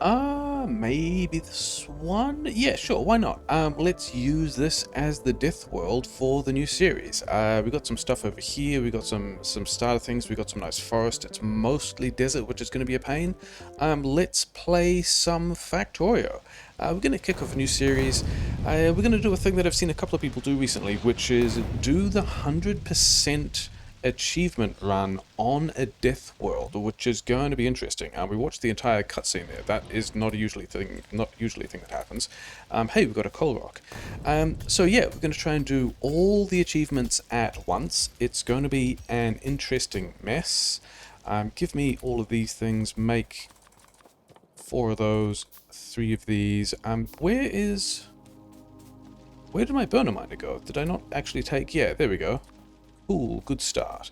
Maybe this one? Yeah, sure, why not? Let's use this as the Death World for the new series. We got some stuff over here, we got some starter things, we got some nice forest. It's mostly desert, which is going to be a pain. Let's play some Factorio. We're going to kick off a new series. We're going to do a thing that I've seen a couple of people do recently, which is do the 100% achievement run on a death world, which is going to be interesting. We watched the entire cutscene there. That is not usually a thing that happens. Hey, we've got a coal rock. So yeah, we're going to try and do all the achievements at once. It's going to be an interesting mess. Give me all of these things. Make 4 of those, 3 of these. Where did my burner miner go? Did I not actually take? Yeah, there we go. Cool, good start.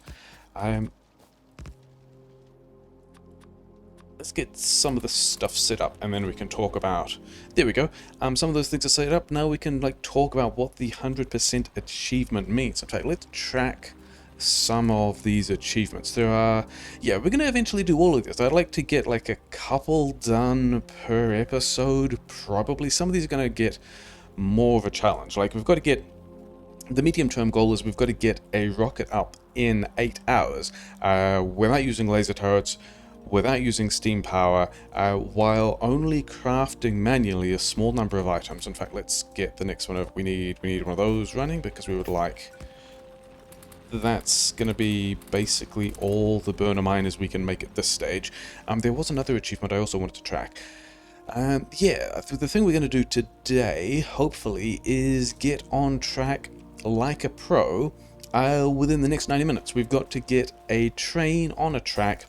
Let's get some of the stuff set up, and then we can talk about... There we go. Some of those things are set up. Now we can talk about what the 100% achievement means. In fact, let's track some of these achievements. There are... Yeah, we're going to eventually do all of this. I'd like to get a couple done per episode, probably. Some of these are going to get more of a challenge. We've got to get... The medium-term goal is we've got to get a rocket up in 8 hours without using laser turrets, without using steam power, while only crafting manually a small number of items. In fact, let's get the next one over. We need one of those running because we would like... That's going to be basically all the burner miners we can make at this stage. There was another achievement I also wanted to track. Yeah, the thing we're going to do today, hopefully, is get on track like a pro within the next 90 minutes. We've got to get a train on a track,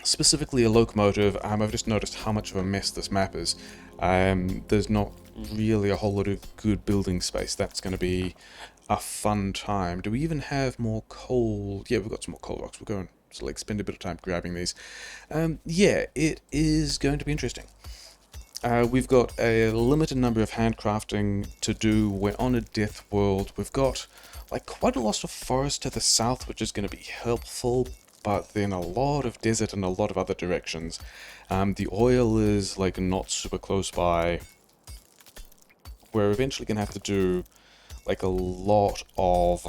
specifically a locomotive. I've just noticed how much of a mess this map is. There's not really a whole lot of good building space. That's going to be a fun time. Do we even have more coal? Yeah, we've got some more coal rocks. We're going to spend a bit of time grabbing these. Yeah, it is going to be interesting. We've got a limited number of handcrafting to do. We're on a death world. We've got quite a lot of forest to the south, which is going to be helpful, but then a lot of desert and a lot of other directions. The oil is not super close by. We're eventually going to have to do a lot of...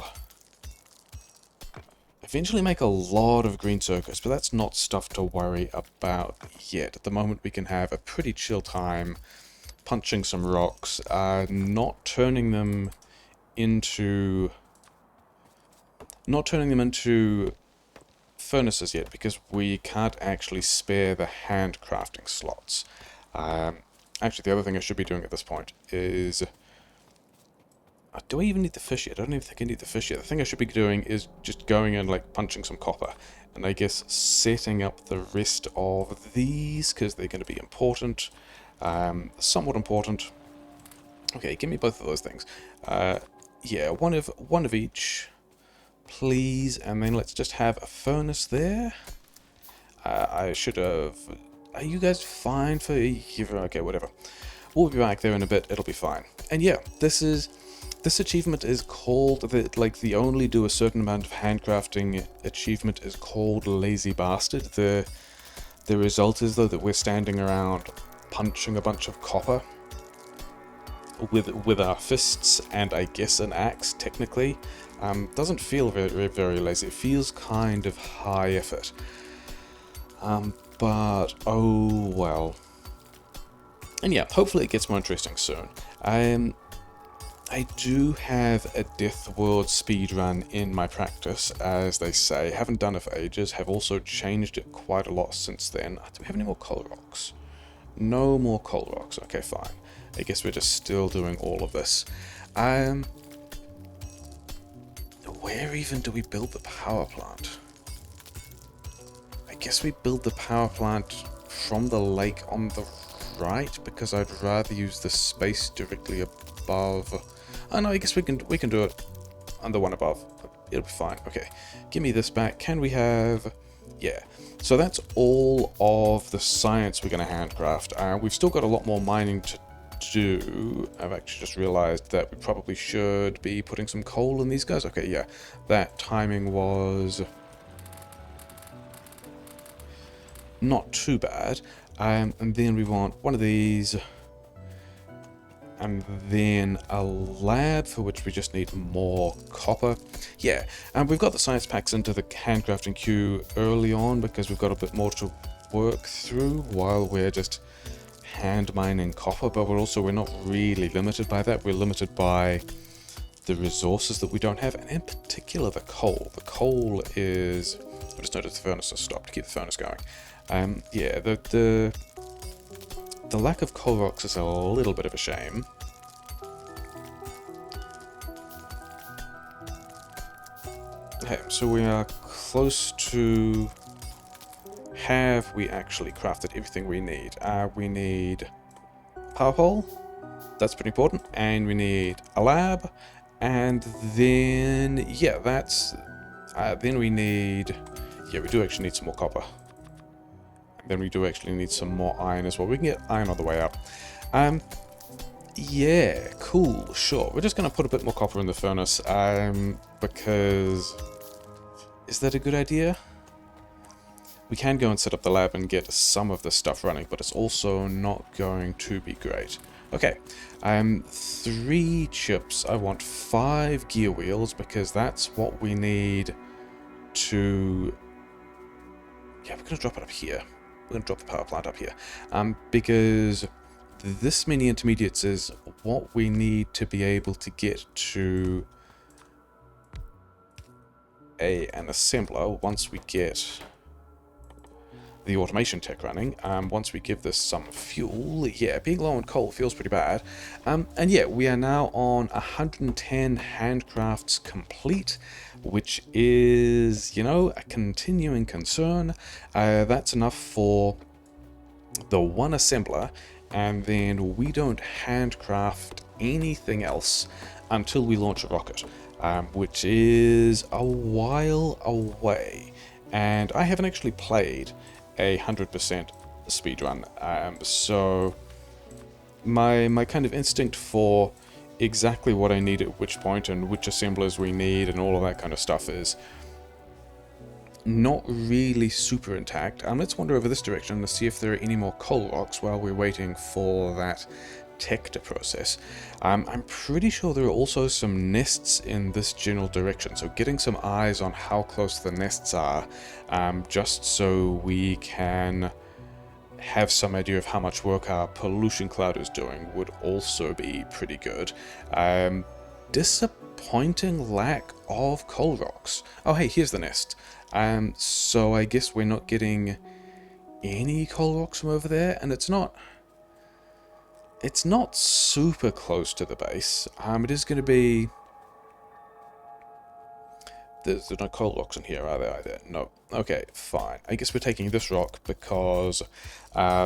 Eventually make a lot of green circuits, but that's not stuff to worry about yet. At the moment we can have a pretty chill time punching some rocks, not turning them into furnaces yet, because we can't actually spare the handcrafting slots. Actually, the other thing I should be doing at this point is... Do I even need the fish yet? I don't even think I need the fish yet. The thing I should be doing is just going and punching some copper. And I guess setting up the rest of these, because they're going to be important. Somewhat important. Okay, give me both of those things. Yeah, one of each, please. And then let's just have a furnace there. I should have... Are you guys fine for... Okay, whatever. We'll be back there in a bit. It'll be fine. And yeah, this achievement is called, the only do a certain amount of handcrafting achievement is called Lazy Bastard. The result is, though, that we're standing around punching a bunch of copper with our fists and I guess an axe, technically. Doesn't feel very lazy. It feels kind of high effort. But, oh well. And yeah, hopefully it gets more interesting soon. I do have a Death World speedrun in my practice, as they say. Haven't done it for ages, have also changed it quite a lot since then. Do we have any more coal rocks? No more coal rocks. Okay, fine. I guess we're just still doing all of this. Where even do we build the power plant? I guess we build the power plant from the lake on the right, because I'd rather use the space directly above. Oh no, I guess we can do it on the one above. It'll be fine. Okay, give me this back. Can we have... Yeah. So that's all of the science we're going to handcraft. We've still got a lot more mining to do. I've actually just realized that we probably should be putting some coal in these guys. Okay, yeah. That timing was... not too bad. And then we want one of these. And then a lab for which we just need more copper. Yeah, and we've got the science packs into the handcrafting queue early on because we've got a bit more to work through while we're just hand mining copper, but we're not really limited by that. We're limited by the resources that we don't have, and in particular the coal. The coal is... I just noticed the furnace has stopped to keep the furnace going. Yeah, the lack of coal rocks is a little bit of a shame. Okay, so we are close to... Have we actually crafted everything we need? We need power pole, that's pretty important, and we need a lab, and then, yeah, that's... then we need... Yeah, we do actually need some more copper. Then we do actually need some more iron as well. We can get iron on the way up. Yeah, cool, sure. We're just going to put a bit more copper in the furnace, because... Is that a good idea? We can go and set up the lab and get some of this stuff running, but it's also not going to be great. Okay, 3 chips. I want 5 gear wheels, because that's what we need to... Yeah, we're going to drop it up here. We're going to drop the power plant up here. Because this many intermediates is what we need to be able to get to an assembler once we get the automation tech running. Once we give this some fuel, yeah, being low on coal feels pretty bad. And yeah, we are now on 110 handcrafts complete, which is, you know, a continuing concern. That's enough for the one assembler, and then we don't handcraft anything else until we launch a rocket, which is a while away. And I haven't actually played a 100% speedrun, so my kind of instinct for exactly what I need at which point and which assemblers we need and all of that kind of stuff is not really super intact. Let's wander over this direction to see if there are any more coal rocks while we're waiting for that tech to process. I'm pretty sure there are also some nests in this general direction, so getting some eyes on how close the nests are, just so we can have some idea of how much work our pollution cloud is doing would also be pretty good. Disappointing lack of coal rocks. Oh hey, here's the nest. So I guess we're not getting any coal rocks from over there, and it's not super close to the base. It is going to be... There's no coal rocks in here, are there either? No. Okay, fine. I guess we're taking this rock because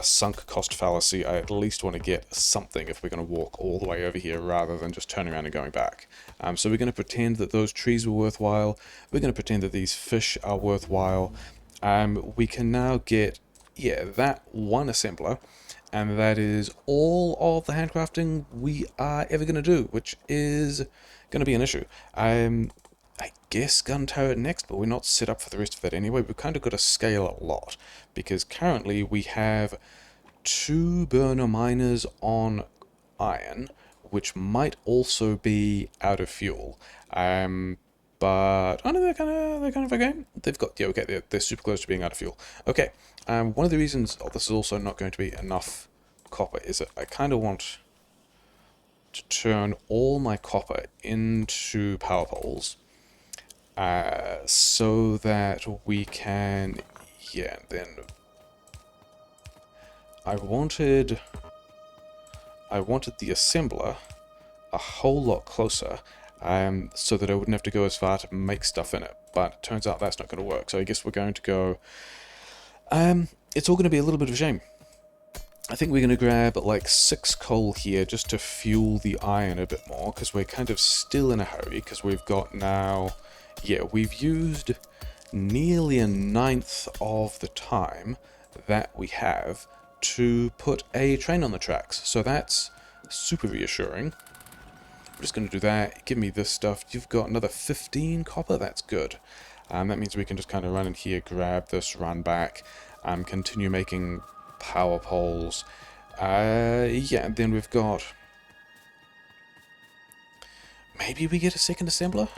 sunk cost fallacy. I at least want to get something if we're going to walk all the way over here rather than just turning around and going back. So we're going to pretend that those trees were worthwhile. We're going to pretend that these fish are worthwhile. We can now get, yeah, that one assembler. And that is all of the handcrafting we are ever going to do, which is going to be an issue. I guess gun turret next, but we're not set up for the rest of that anyway. We've kind of got to scale a lot, because currently we have 2 burner miners on iron, which might also be out of fuel. But oh no, they're kind of okay. They've got, yeah, okay, they're super close to being out of fuel. Okay, one of the reasons this is also not going to be enough copper is that I kind of want to turn all my copper into power poles, so that we can, yeah, then I wanted the assembler a whole lot closer, so that I wouldn't have to go as far to make stuff in it, but it turns out that's not going to work, so I guess we're going to go, it's all going to be a little bit of a shame. I think we're going to grab like 6 coal here just to fuel the iron a bit more, because we're kind of still in a hurry, because we've got now, yeah, we've used nearly 1/9 of the time that we have to put a train on the tracks, so that's super reassuring. I'm just going to do that. Give me this stuff. You've got another 15 copper. That's good. That means we can just kind of run in here, grab this, run back, continue making power poles. Yeah, and then we've got... Maybe we get a second assembler?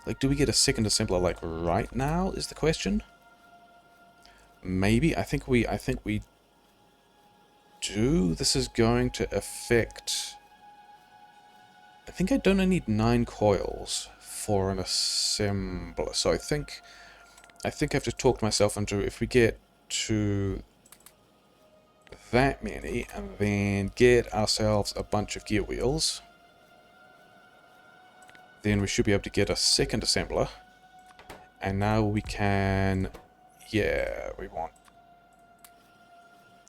Like, do we get a second assembler, like, right now, is the question? Maybe. I think we do. This is going to affect... I think I don't need 9 coils for an assembler. So I think I've just talked myself into, if we get to that many and then get ourselves a bunch of gear wheels, then we should be able to get a second assembler. And now we can... Yeah, we want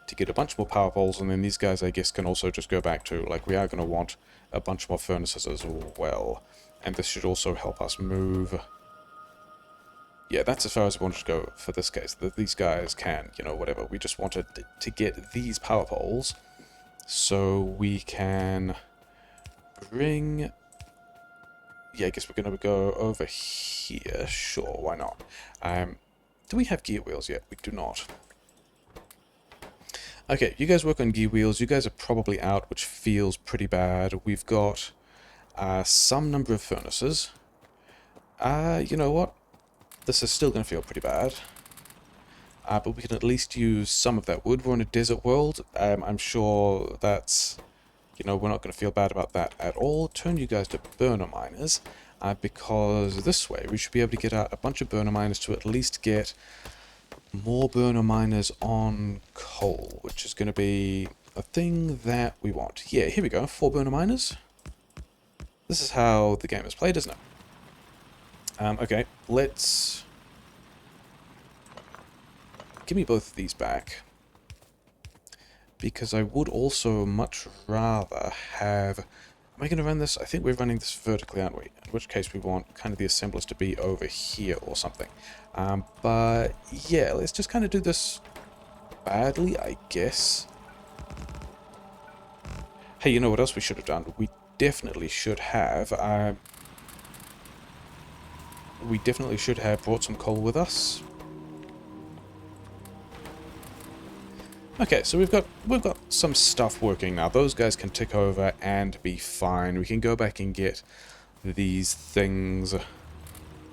to get a bunch more power poles, and then these guys, I guess, can also just go back to, like, we are going to want a bunch more furnaces as well. And this should also help us move... Yeah, that's as far as I wanted to go for this case. These guys can, you know, whatever. We just wanted to get these power poles so we can bring... Yeah, I guess we're going to go over here. Sure, why not? Do we have gear wheels yet? We do not. Okay, you guys work on gear wheels. You guys are probably out, which feels pretty bad. We've got some number of furnaces. You know what? This is still going to feel pretty bad. But we can at least use some of that wood. We're in a desert world. I'm sure that's... You know, we're not going to feel bad about that at all. Turn you guys to burner miners. Because this way we should be able to get out a bunch of burner miners to at least get more burner miners on coal, which is going to be a thing that we want. Yeah, here we go. 4 burner miners. This is how the game is played, isn't it? Okay, let's... Give me both of these back. Because I would also much rather have... Am I going to run this? I think we're running this vertically, aren't we? In which case we want kind of the assemblers to be over here or something. But yeah, let's just kind of do this badly, I guess. Hey, you know what else we should have done? We definitely should have... we definitely should have brought some coal with us. Okay, so we've got some stuff working now. Those guys can tick over and be fine. We can go back and get these things.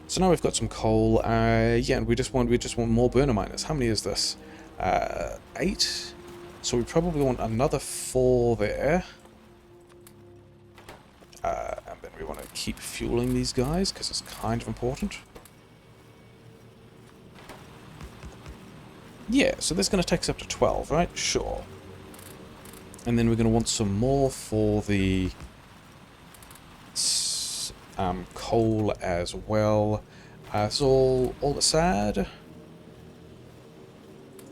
So now we've got some coal. Yeah, and we just want more burner miners. How many is this? 8. So we probably want another 4 there. And then we want to keep fueling these guys because it's kind of important. Yeah, so this is going to take us up to 12, right? Sure. And then we're going to want some more for the coal as well. So all sad.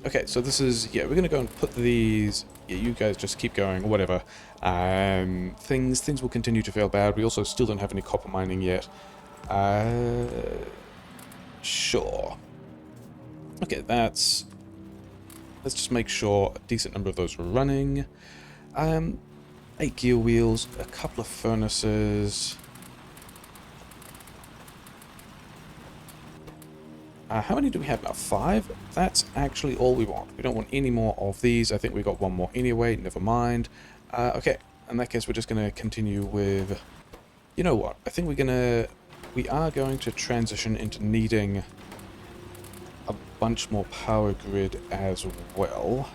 Okay, so this is... Yeah, we're going to go and put these... Yeah, you guys just keep going, whatever. Things will continue to feel bad. We also still don't have any copper mining yet. Sure. Okay, that's... Let's just make sure a decent number of those are running. 8 gear wheels, a couple of furnaces. How many do we have now? 5? That's actually all we want. We don't want any more of these. I think we got one more anyway. Never mind. Okay, in that case, we're just going to continue with... You know what? I think we are going to transition into needing a bunch more power grid as well.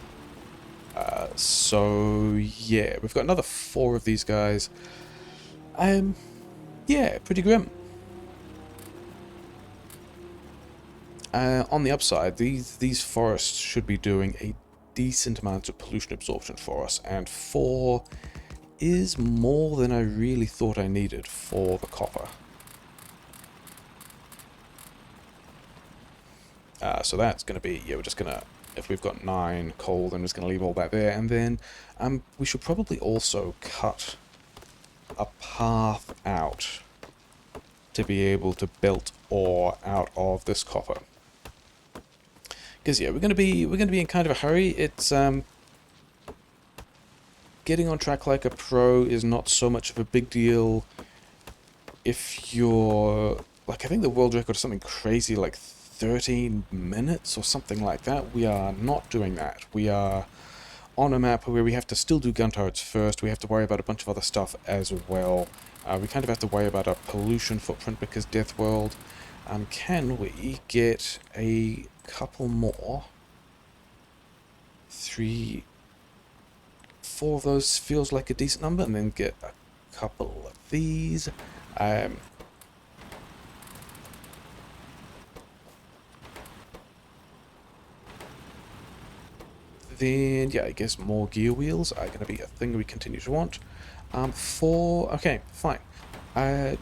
So yeah, we've got another 4 of these guys. Yeah, pretty grim. On the upside, these forests should be doing a decent amount of pollution absorption for us, and 4 is more than I really thought I needed for the copper. So that's going to be, yeah, we're just going to, if we've got 9 coal, then we're just going to leave all that there, and then we should probably also cut a path out to be able to belt ore out of this copper. Because yeah, we're going to be in kind of a hurry. It's getting on track like a pro is not so much of a big deal if you're like, I think the world record is something crazy like 13 minutes or something like that. We are not doing that. We are on a map where we have to still do gun turrets first. We have to worry about a bunch of other stuff as well. We kind of have to worry about our pollution footprint because Deathworld. Can we get a couple more? 3, 4 of those feels like a decent number, and then get a couple of these. Then, yeah, I guess more gear wheels are going to be a thing we continue to want. Okay, fine. Yeah,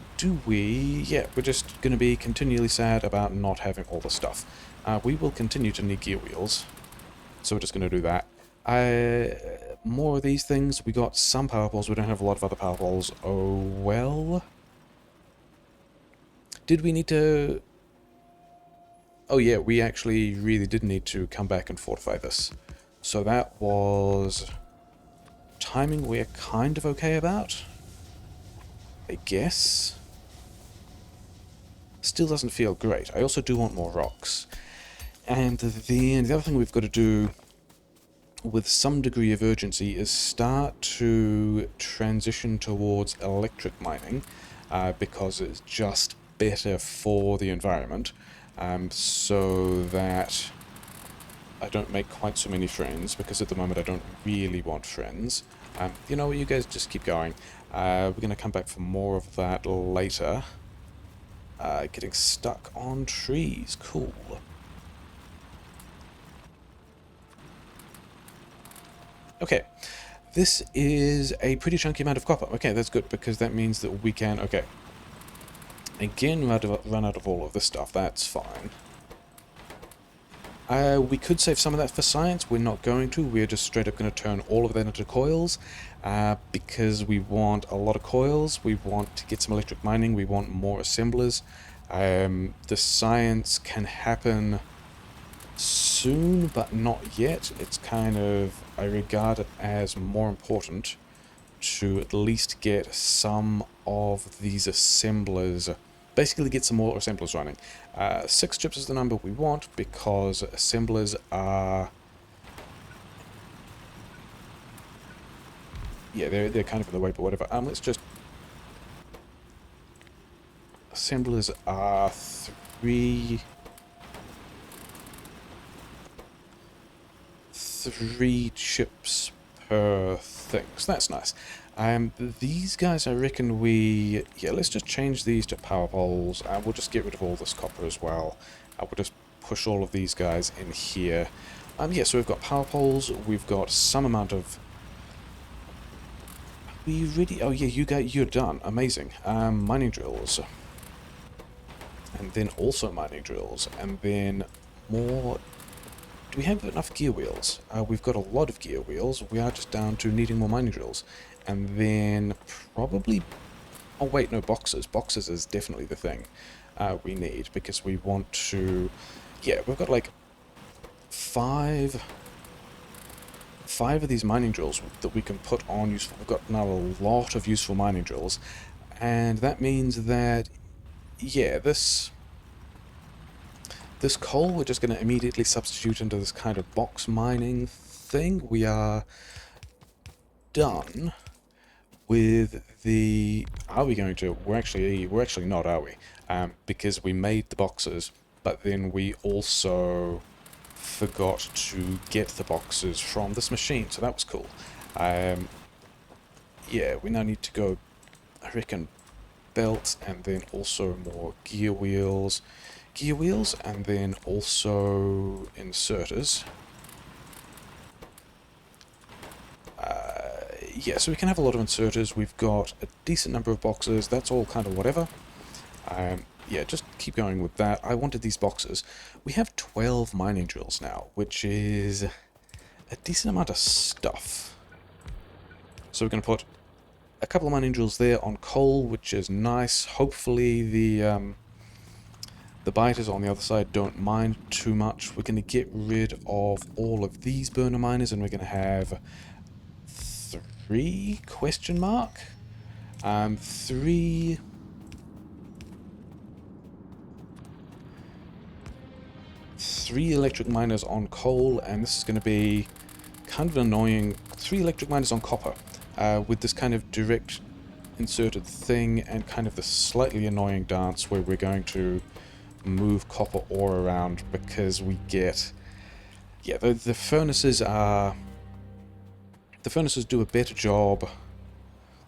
we're just going to be continually sad about not having all the stuff. We will continue to need gear wheels, so we're just going to do that. More of these things. We got some power poles. We don't have a lot of other power poles. Oh, well. Did we need to... Oh, yeah, we actually really did need to come back and fortify this. So that was... timing we're kind of okay about, I guess. Still doesn't feel great. I also do want more rocks. And then the other thing we've got to do with some degree of urgency is start to transition towards electric mining, because it's just better for the environment, so that I don't make quite so many friends, because at the moment I don't really want friends. You know what, you guys just keep going. We're going to come back for more of that later. Getting stuck on trees, cool. Okay, this is a pretty chunky amount of copper. Okay, that's good, because that means that we can... Okay. Again, run out of all of this stuff, that's fine. We could save some of that for science. We're not going to. We're just straight up going to turn all of that into coils, because we want a lot of coils. We want to get some electric mining. We want more assemblers. The science can happen soon, but not yet. It's kind of... I regard it as more important to at least get some of these assemblers... Basically get some more assemblers running. 6 chips is the number we want, because assemblers are... Yeah, they're kind of in the way, but whatever. Let's just... Assemblers are 3 chips per thing, so that's nice. These guys, I reckon we... Yeah, let's just change these to power poles, and we'll just get rid of all this copper as well. We'll just push all of these guys in here. Yeah, so we've got power poles, we've got some amount of... We really... Oh yeah, you're done. Amazing. Mining drills. And then also mining drills, and then more... Do we have enough gear wheels? We've got a lot of gear wheels. We are just down to needing more mining drills. And then probably... Oh wait, no, boxes. Boxes is definitely the thing we need, because we want to... Yeah, we've got like 5 of these mining drills that we can put on useful... We've got now a lot of useful mining drills. And that means that... Yeah, this coal we're just going to immediately substitute into this kind of box mining thing. We are done with the... Are we going to? We're actually not, are we? Because we made the boxes, but then we also forgot to get the boxes from this machine, so that was cool. Yeah, we now need to go, I reckon, belts, and then also more gear wheels, and then also inserters. Yeah, so we can have a lot of inserters. We've got a decent number of boxes. That's all kind of whatever. Yeah, just keep going with that. I wanted these boxes. We have 12 mining drills now, which is a decent amount of stuff. So we're going to put a couple of mining drills there on coal, which is nice. Hopefully the biters on the other side don't mind too much. We're going to get rid of all of these burner miners, and we're going to have 3 question mark? 3 electric miners on coal, and this is going to be kind of annoying 3 electric miners on copper with this kind of direct inserted thing and kind of the slightly annoying dance where we're going to move copper ore around because we get... Yeah, the furnaces are... The furnaces do a better job.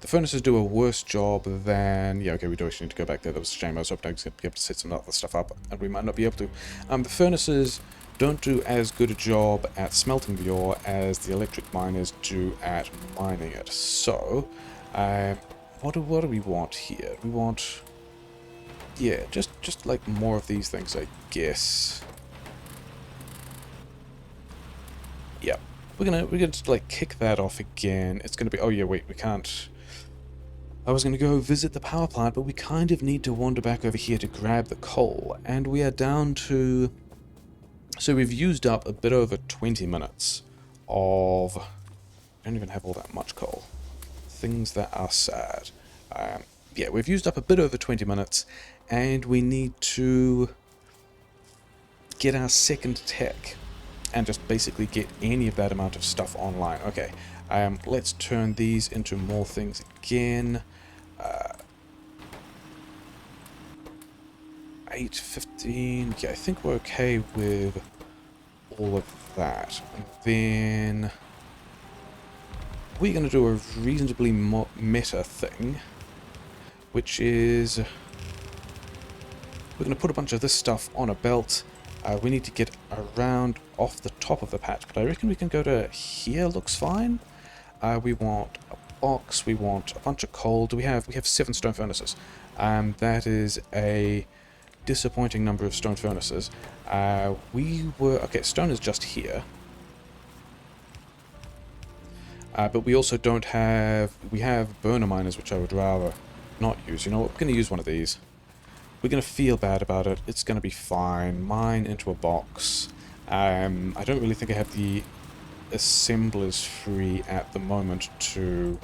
The furnaces do a worse job than... Yeah, okay, we do actually need to go back there. That was a shame. I was hoping I was going to be able to set some other stuff up, and we might not be able to. The furnaces don't do as good a job at smelting the ore as the electric miners do at mining it. So, what do we want here? We want... Yeah, just like more of these things, I guess. Yeah, we're gonna like kick that off again. It's gonna be... Oh yeah, wait, we can't... I was gonna go visit the power plant, but we kind of need to wander back over here to grab the coal, and we are down to... So we've used up a bit over 20 minutes of... I don't even have all that much coal. Things that are sad. Yeah, we've used up a bit over 20 minutes, and we need to get our second tech and just basically get any of that amount of stuff online. Okay, let's turn these into more things again. 8:15. Yeah, I think we're okay with all of that. And then we're going to do a reasonably meta thing, which is we're going to put a bunch of this stuff on a belt. We need to get around off the top of the patch, but I reckon we can go to here. Looks fine. We want a box. We want a bunch of coal. We have 7 stone furnaces. That is a disappointing number of stone furnaces. Okay, stone is just here. But we also don't have... We have burner miners, which I would rather not use. You know what? We're going to use one of these. We're going to feel bad about it. It's going to be fine. Mine into a box. I don't really think I have the assemblers free at the moment to...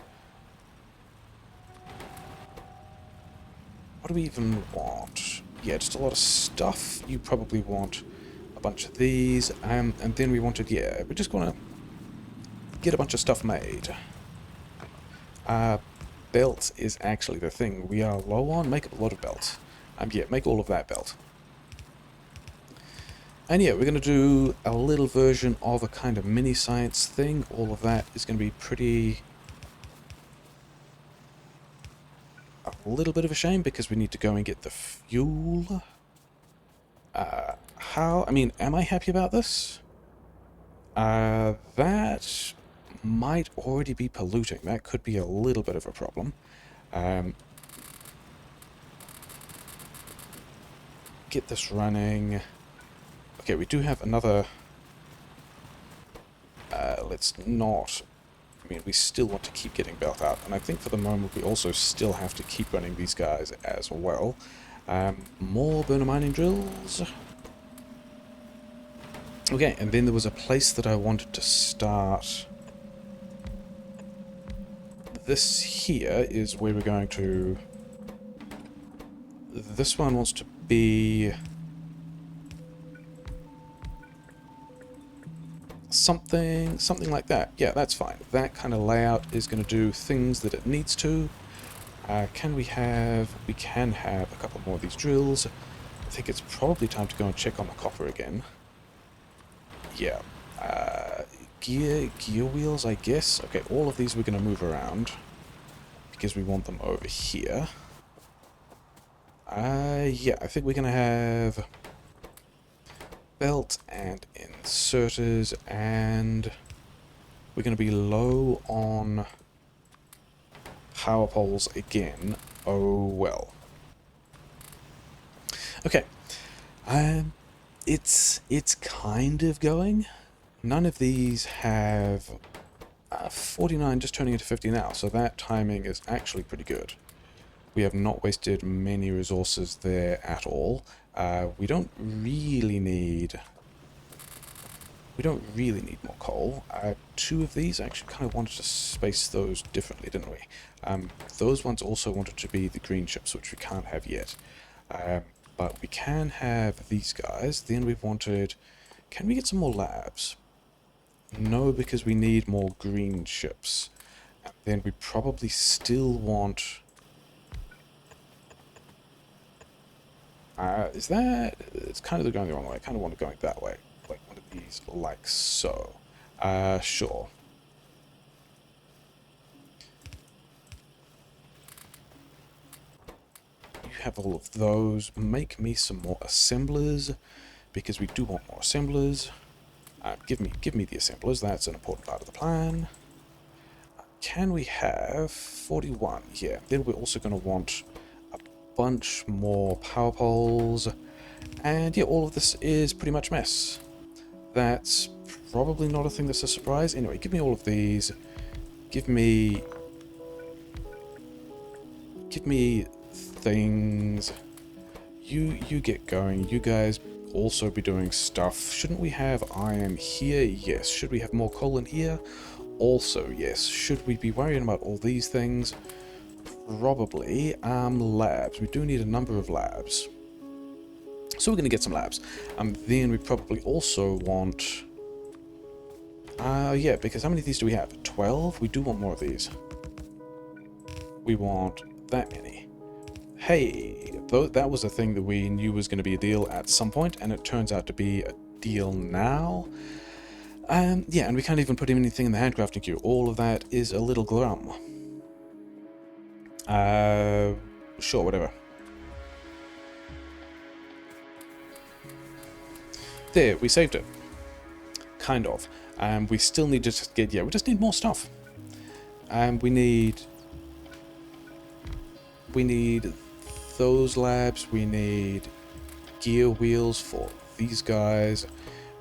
What do we even want? Yeah, just a lot of stuff. You probably want a bunch of these. And then we wanted... Yeah, we just want to get a bunch of stuff made. Belt is actually the thing we are low on. Make a lot of belts. Yeah, make all of that belt. And yeah, we're going to do a little version of a kind of mini science thing. All of that is going to be pretty... A little bit of a shame because we need to go and get the fuel. I mean, am I happy about this? That might already be polluting. That could be a little bit of a problem. Get this running. Okay, we do have another... let's not... I mean, we still want to keep getting built up, and I think for the moment we also still have to keep running these guys as well. More burner mining drills. Okay, and then there was a place that I wanted to start. This here is where we're going to... This one wants to be... Something like that. Yeah, that's fine. That kind of layout is going to do things that it needs to. Can we have... We can have a couple more of these drills. I think it's probably time to go and check on the copper again. Yeah. Gear wheels, I guess. Okay, all of these we're going to move around because we want them over here. Yeah, I think we're going to have belt and inserters, and we're going to be low on power poles again. Oh well. Okay. It's kind of going. None of these have 49 just turning into 50 now, so that timing is actually pretty good. We have not wasted many resources there at all. We don't really need more coal. 2 of these, I actually kind of wanted to space those differently, didn't we? Those ones also wanted to be the green chips, which we can't have yet. But we can have these guys. Then we wanted... Can we get some more labs? No, because we need more green chips. And then we probably still want... is that... It's kind of going the wrong way. I kind of want it going that way. Like one of these, like so. Sure. You have all of those. Make me some more assemblers, because we do want more assemblers. Give me the assemblers. That's an important part of the plan. Can we have 41 here? Then we're also going to want a bunch more power poles. And yeah, all of this is pretty much mess. That's probably not a thing that's a surprise. Anyway, give me all of these. Give me things. You get going. You guys also be doing stuff. Shouldn't we have iron here? Yes. Should we have more coal in here? Also, yes. Should we be worrying about all these things? Probably. Labs. We do need a number of labs. So we're going to get some labs. Then we probably also want... yeah, because how many of these do we have? 12? We do want more of these. We want that many. Hey, that was a thing that we knew was going to be a deal at some point, and it turns out to be a deal now. Yeah, and we can't even put anything in the handcrafting queue. All of that is a little glum. Sure, whatever. There, we saved it. Kind of. We still need to just get... Yeah, we just need more stuff. We need those labs. We need gear wheels for these guys.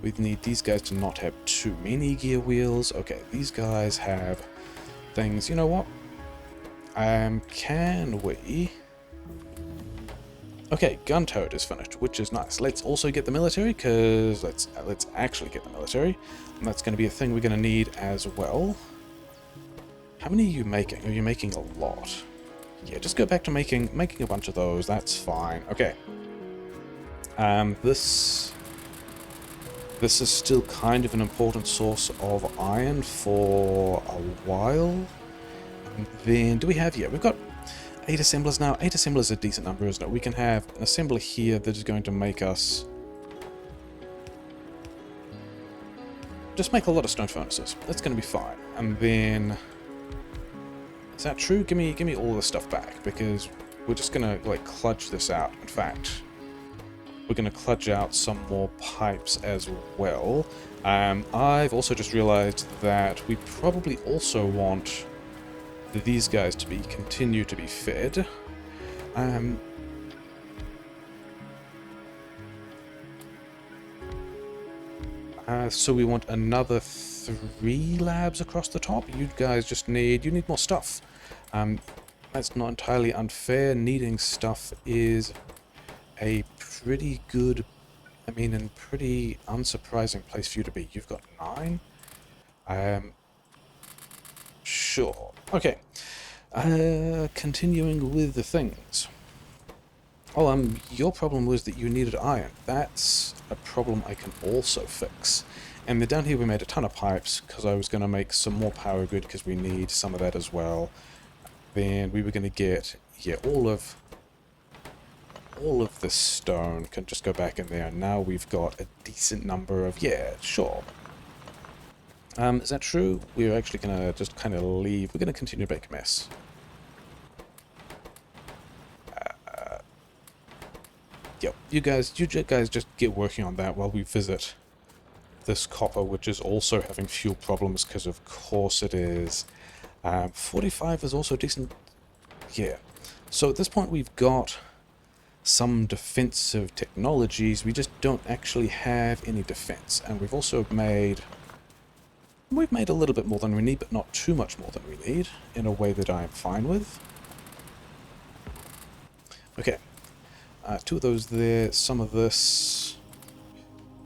We need these guys to not have too many gear wheels. Okay, these guys have things. You know what? Can we... Okay, gun turret is finished, which is nice. Let's also get the military, because let's actually get the military. And that's going to be a thing we're going to need as well. How many are you making? Are you making a lot? Yeah, just go back to making a bunch of those. That's fine. Okay. This is still kind of an important source of iron for a while. And then, do we have... Yeah, we've got 8 assemblers now. 8 assemblers is a decent number, isn't it? We can have an assembler here that is going to make us... just make a lot of stone furnaces. That's going to be fine. And then... Is that true? Give me all the stuff back, because we're just going to, like, kludge this out. In fact, we're going to kludge out some more pipes as well. I've also just realized that we probably also want these guys to continue to be fed. So we want another 3 labs across the top. You guys just need... You need more stuff. That's not entirely unfair. Needing stuff is a pretty good... I mean, a pretty unsurprising place for you to be. You've got 9. Sure. Okay. Continuing with the things. Oh, your problem was that you needed iron. That's a problem I can also fix. And then down here we made a ton of pipes, because I was going to make some more power grid, because we need some of that as well. Then we were going to get, yeah, all of this stone can just go back in there. Now we've got a decent number of... Yeah, sure. Is that true? We're actually going to just kind of leave. We're going to continue to make a mess. Yep, you guys just get working on that while we visit this copper, which is also having fuel problems, because of course it is. 45 is also decent. Yeah. So at this point we've got some defensive technologies. We just don't actually have any defense. And we've also made... We've made a little bit more than we need, but not too much more than we need, in a way that I am fine with. Okay. 2 of those there, some of this.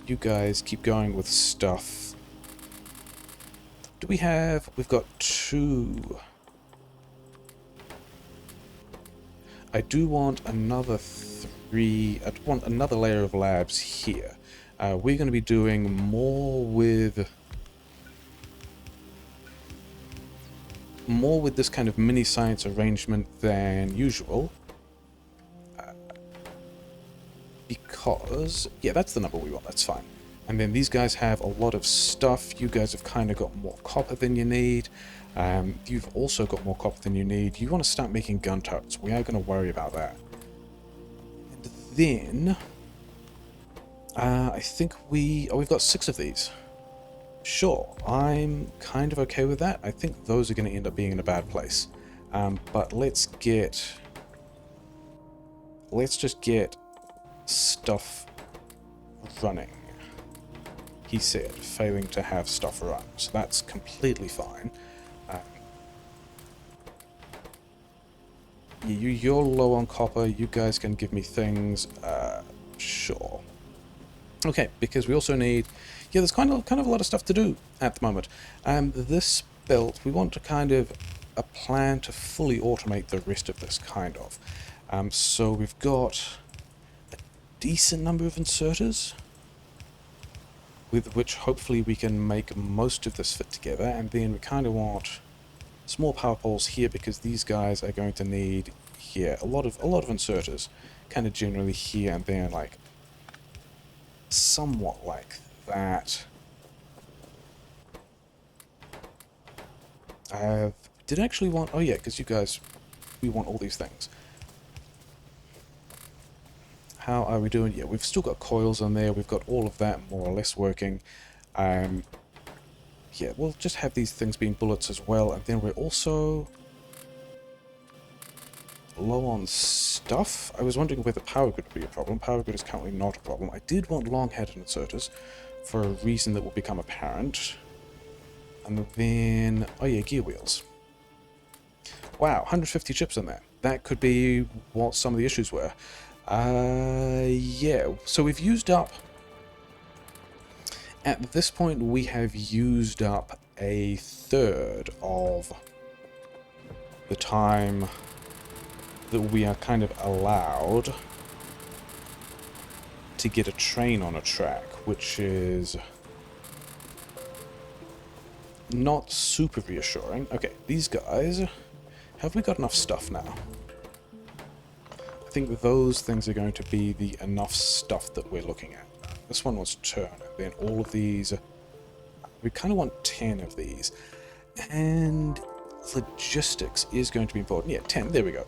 You guys keep going with stuff. Do we have... We've got 2. I do want another 3... I want another layer of labs here. We're going to be doing more with... more with this kind of mini science arrangement than usual. Because, yeah, that's the number we want, that's fine. And then these guys have a lot of stuff. You guys have kind of got more copper than you need. You've also got more copper than you need. You want to start making gun turrets. We are going to worry about that. And then, I think we've got 6 of these. Sure, I'm kind of okay with that. I think those are going to end up being in a bad place. But let's just get stuff running. He said, failing to have stuff run. So that's completely fine. You're low on copper. You guys can give me things. Sure. Okay, because we also need... Yeah, there's kind of a lot of stuff to do at the moment. This belt, we want to kind of a plan to fully automate the rest of this, kind of. So we've got a decent number of inserters, with which hopefully we can make most of this fit together, and then we kind of want small power poles here because these guys are going to need here a lot of inserters, kind of generally here and there, like somewhat like that. Did I actually want... Oh yeah, because you guys, we want all these things. How are we doing? Yeah, we've still got coils on there. We've got all of that more or less working. Yeah, we'll just have these things being bullets as well. And then we're also low on stuff. I was wondering whether power grid would be a problem. Power grid is currently not a problem. I did want long-headed inserters for a reason that will become apparent. And then... Oh yeah, gear wheels. Wow, 150 chips in there. That could be what some of the issues were. Yeah, so we've used up... At this point, we have used up a third of the time that we are kind of allowed to get a train on a track, which is not super reassuring. Okay, these guys... Have we got enough stuff now? I think those things are going to be the enough stuff that we're looking at. This one was turn, and then all of these... We kind of want 10 of these. And logistics is going to be important. Yeah, 10, there we go.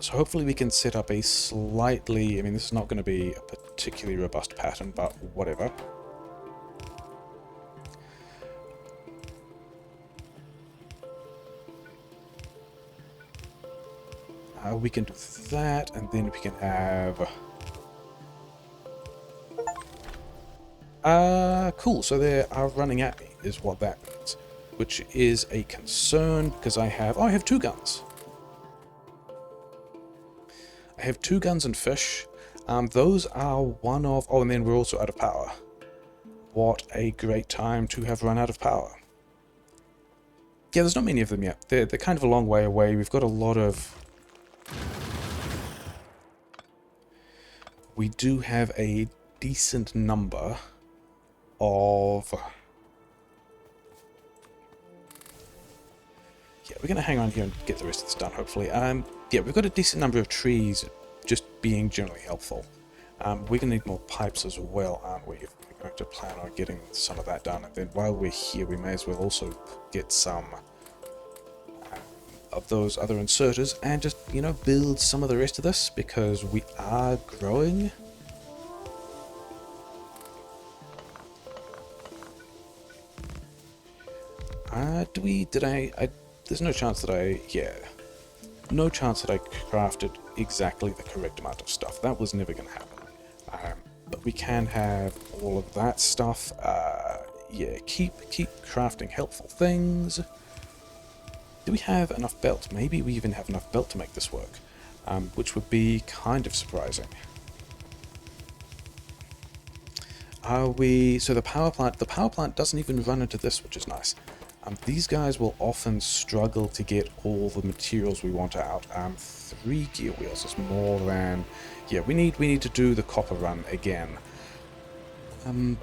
So hopefully we can set up a slightly... I mean, this is not going to be a particularly robust pattern, but whatever. We can do that, and then we can have... cool, so they are running at me, is what that means. Which is a concern, because I have... Oh, I have 2 guns. I have 2 guns and fish. Those are one of... Oh, and then we're also out of power. What a great time to have run out of power. Yeah, there's not many of them yet. They're kind of a long way away. We've got a lot of... We do have a decent number of... Yeah, we're going to hang on here and get the rest of this done, hopefully. Yeah, we've got a decent number of trees just being generally helpful. We're going to need more pipes as well, aren't we? If we're going to plan on getting some of that done. And then while we're here, we may as well also get some of those other inserters and just, you know, build some of the rest of this, because we are growing. There's no chance that no chance that I crafted exactly the correct amount of stuff. That was never going to happen. But we can have all of that stuff. Yeah, keep crafting helpful things. Do we have enough belt? Maybe we even have enough belt to make this work, which would be kind of surprising. Are we... So the power plant doesn't even run into this, which is nice. These guys will often struggle to get all the materials we want out. 3 gear wheels is more than... Yeah, we need to do the copper run again.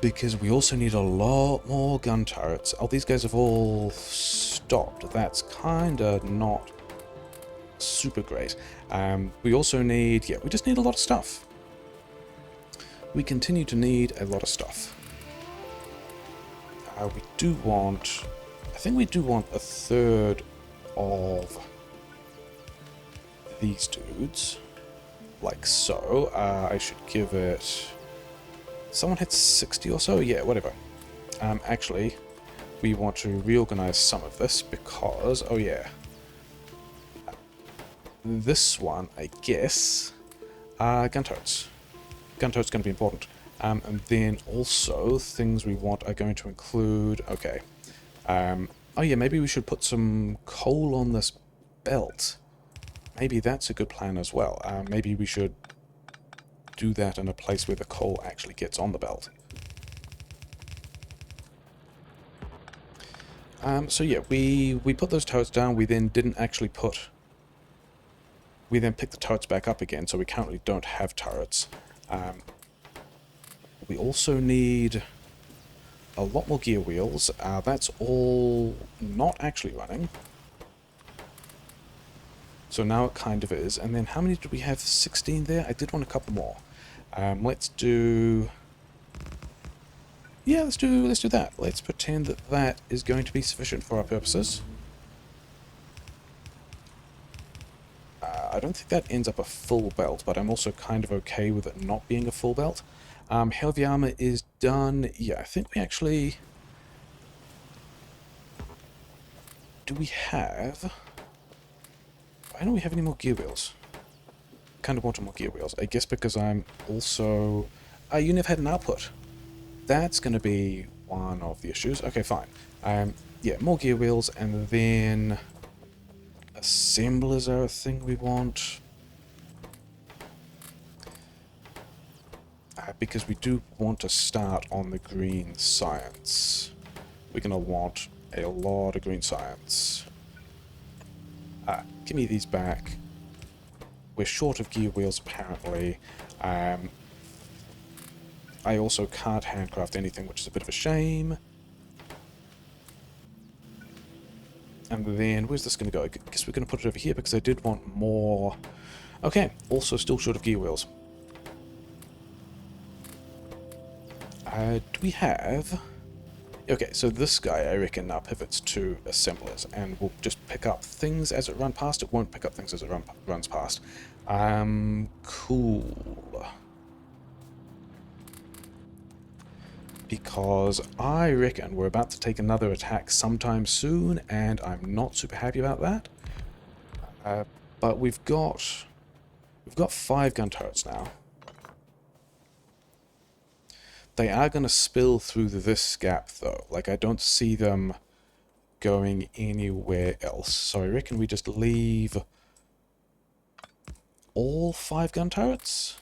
Because we also need a lot more gun turrets. Oh, these guys have all stopped. That's kind of not super great. We also need, yeah, we just need a lot of stuff. We continue to need a lot of stuff. We do want, I think we do want a third of these dudes, like so. I should give it, someone hit 60 or so? Yeah, whatever. Actually, we want to reorganize some of this because, oh yeah, this one, I guess, gun turrets. Gun turret's going to be important. And then also, things we want are going to include, okay, oh yeah, maybe we should put some coal on this belt. Maybe that's a good plan as well. Maybe we should do that in a place where the coal actually gets on the belt. So yeah, we put those turrets down. We then didn't actually put... We then picked the turrets back up again, so we currently don't have turrets. We also need a lot more gear wheels. That's all not actually running. So now it kind of is. And then how many did we have? 16 there? I did want a couple more. Let's do... Yeah, let's do that. Let's pretend that that is going to be sufficient for our purposes. I don't think that ends up a full belt, but I'm also kind of okay with it not being a full belt. Heavy armor is done. Yeah, I think we actually... Do we have... Why don't we have any more gear wheels? Kind of wanted more gear wheels. I guess because I'm also... you never had an output. That's going to be one of the issues. Okay, fine. Yeah, more gear wheels, and then... Assemblers are a thing we want. Because we do want to start on the green science. We're going to want a lot of green science. Give me these back. We're short of gear wheels, apparently. I also can't handcraft anything, which is a bit of a shame. And then, where's this going to go? I guess we're going to put it over here, because I did want more... Okay, also still short of gear wheels. Do we have... Okay, so this guy, I reckon, now pivots to assemblers, and we'll just pick up things as it runs past. It won't pick up things as it runs past. Cool. Because I reckon we're about to take another attack sometime soon, and I'm not super happy about that. But we've got 5 gun turrets now. They are going to spill through this gap, though. Like, I don't see them going anywhere else. So I reckon we just leave all 5 gun turrets?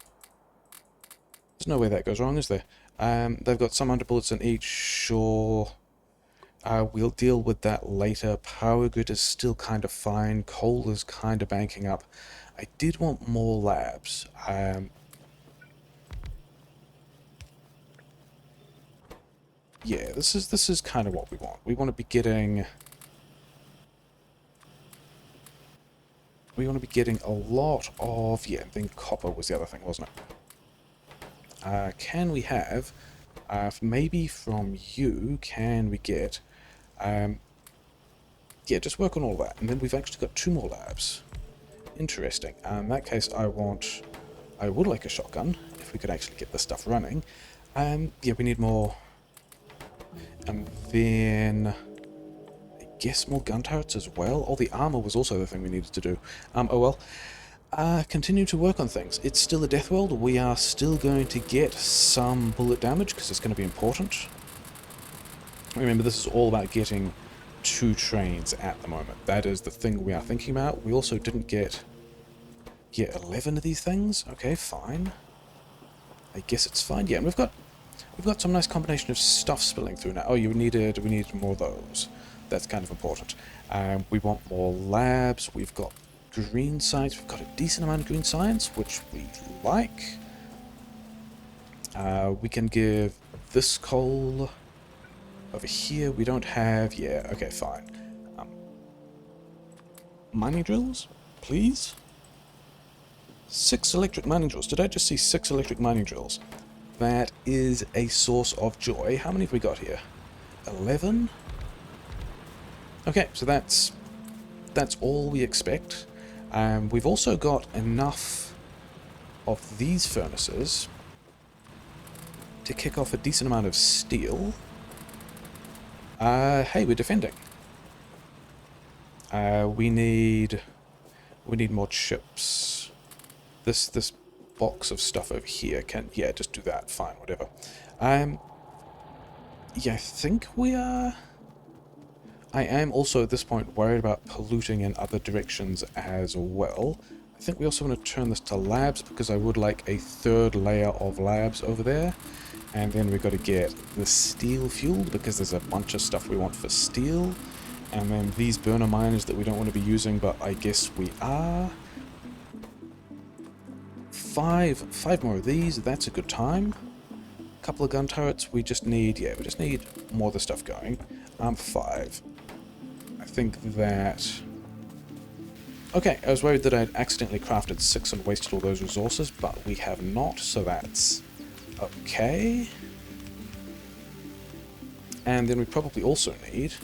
There's no way that goes wrong, is there? They've got some underbullets in each, sure. We'll deal with that later. Power grid is still kind of fine. Coal is kind of banking up. I did want more labs. Yeah, this is kind of what we want. We want to be getting... We want to be getting a lot of... Yeah, then copper was the other thing, wasn't it? Can we have... maybe from you, can we get... yeah, just work on all that. And then we've actually got 2 more labs. Interesting. In that case, I would like a shotgun, if we could actually get this stuff running. Yeah, we need more... And then... I guess more gun turrets as well. Oh, the armor was also the thing we needed to do. Oh well. Continue to work on things. It's still a Deathworld. We are still going to get some bullet damage, because it's going to be important. Remember, this is all about getting 2 trains at the moment. That is the thing we are thinking about. We also didn't get... Yeah, 11 of these things? Okay, fine. I guess it's fine. Yeah, and we've got some nice combination of stuff spilling through now. Oh, we needed more of those. That's kind of important. We want more labs. We've got green science. We've got a decent amount of green science, which we like. We can give this coal over here. We don't have... Yeah, okay, fine. mining drills, please. 6 electric mining drills. Did I just see 6 electric mining drills? That is a source of joy. How many have we got here? 11? Okay, so that's all we expect. We've also got enough of these furnaces to kick off a decent amount of steel. Hey, we're defending. We need more chips. This box of stuff over here can, yeah, just do that. Fine, whatever. Yeah, I think we are. I am also at this point worried about polluting in other directions as well. I think we also want to turn this to labs because I would like a 3rd layer of labs over there. And then we've got to get the steel fueled because there's a bunch of stuff we want for steel. And then these burner miners that we don't want to be using, but I guess we are. 5 more of these, that's a good time. Couple of gun turrets, we just need more of the stuff going. 5. I think that... Okay, I was worried that I'd accidentally crafted 6 and wasted all those resources, but we have not, so that's okay. And then we probably also need...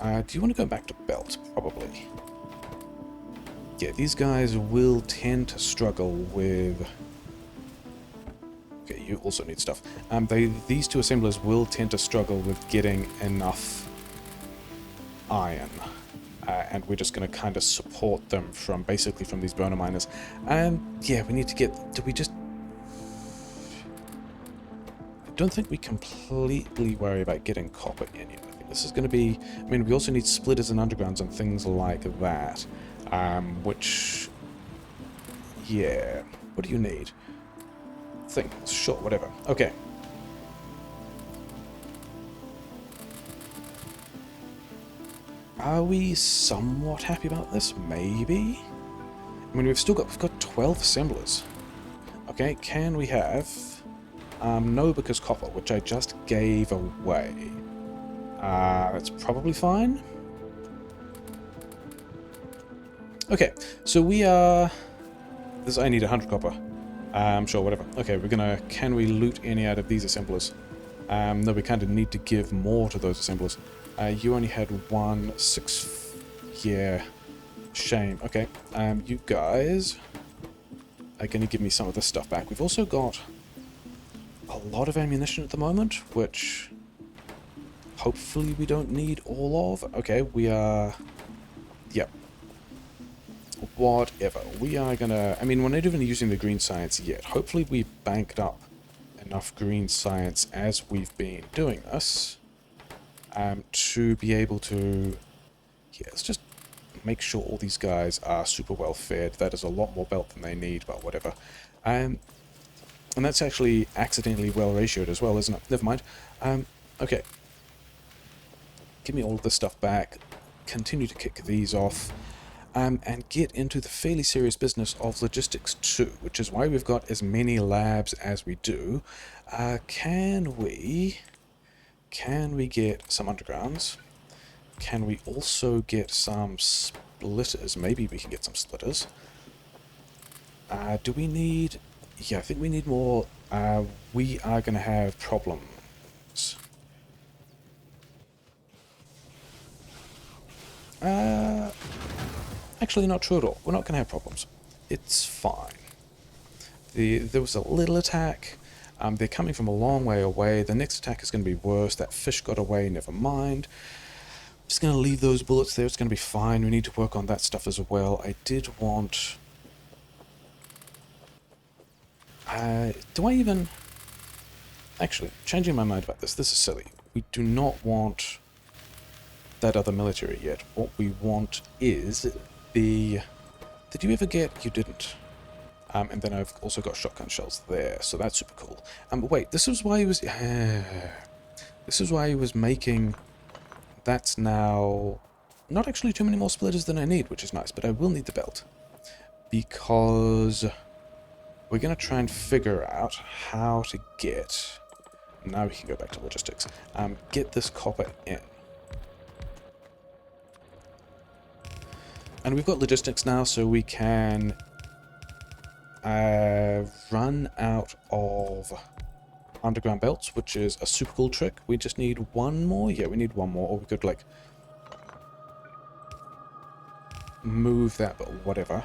do you want to go back to belt? Probably. Yeah, these guys will tend to struggle with... Okay, you also need stuff. These 2 assemblers will tend to struggle with getting enough iron. And we're just going to kind of support them from these burner miners. Yeah, we need to get... Do we just... I don't think we completely worry about getting copper in yet. I think this is going to be... I mean, we also need splitters and undergrounds and things like that. Which... Yeah. What do you need? Things. Sure, whatever. Okay. Are we somewhat happy about this? Maybe? I mean, we've got 12 assemblers. Okay, can we have... no, because copper, which I just gave away. That's probably fine. Okay, so we are... I need 100 copper. Sure, whatever. Okay, we're gonna... Can we loot any out of these assemblers? No, we kind of need to give more to those assemblers. You only had 1, 6... Yeah. Shame. Okay. You guys are gonna give me some of this stuff back. We've also got a lot of ammunition at the moment, which hopefully we don't need all of. Okay, we are... Yep. Whatever. We are gonna... I mean, we're not even using the green science yet. Hopefully we've banked up enough green science as we've been doing this to be able to... Yeah, let's just make sure all these guys are super well fed. That is a lot more belt than they need, but whatever. And that's actually accidentally well ratioed as well, isn't it? Never mind. Okay. Give me all of this stuff back. Continue to kick these off. And get into the fairly serious business of logistics too, which is why we've got as many labs as we do. Can we get some undergrounds? Can we also get some splitters? Maybe we can get some splitters. Do we need... Yeah, I think we need more. We are going to have problems. Actually, not true at all. We're not going to have problems. It's fine. There was a little attack. They're coming from a long way away. The next attack is going to be worse. That fish got away, never mind. Just going to leave those bullets there. It's going to be fine. We need to work on that stuff as well. I did want... do I even... Actually, changing my mind about this. This is silly. We do not want that other military yet. What we want is the... Did you ever get... You didn't. And then I've also got shotgun shells there, so that's super cool. But wait, this was why he was... this is why he was making... That's now... Not actually too many more splitters than I need, which is nice, but I will need the belt. Because... We're going to try and figure out how to get... Now we can go back to logistics. Get this copper in. And we've got logistics now, so we can run out of underground belts, which is a super cool trick. We just need one more. Yeah, we need one more, or we could like move that, but whatever.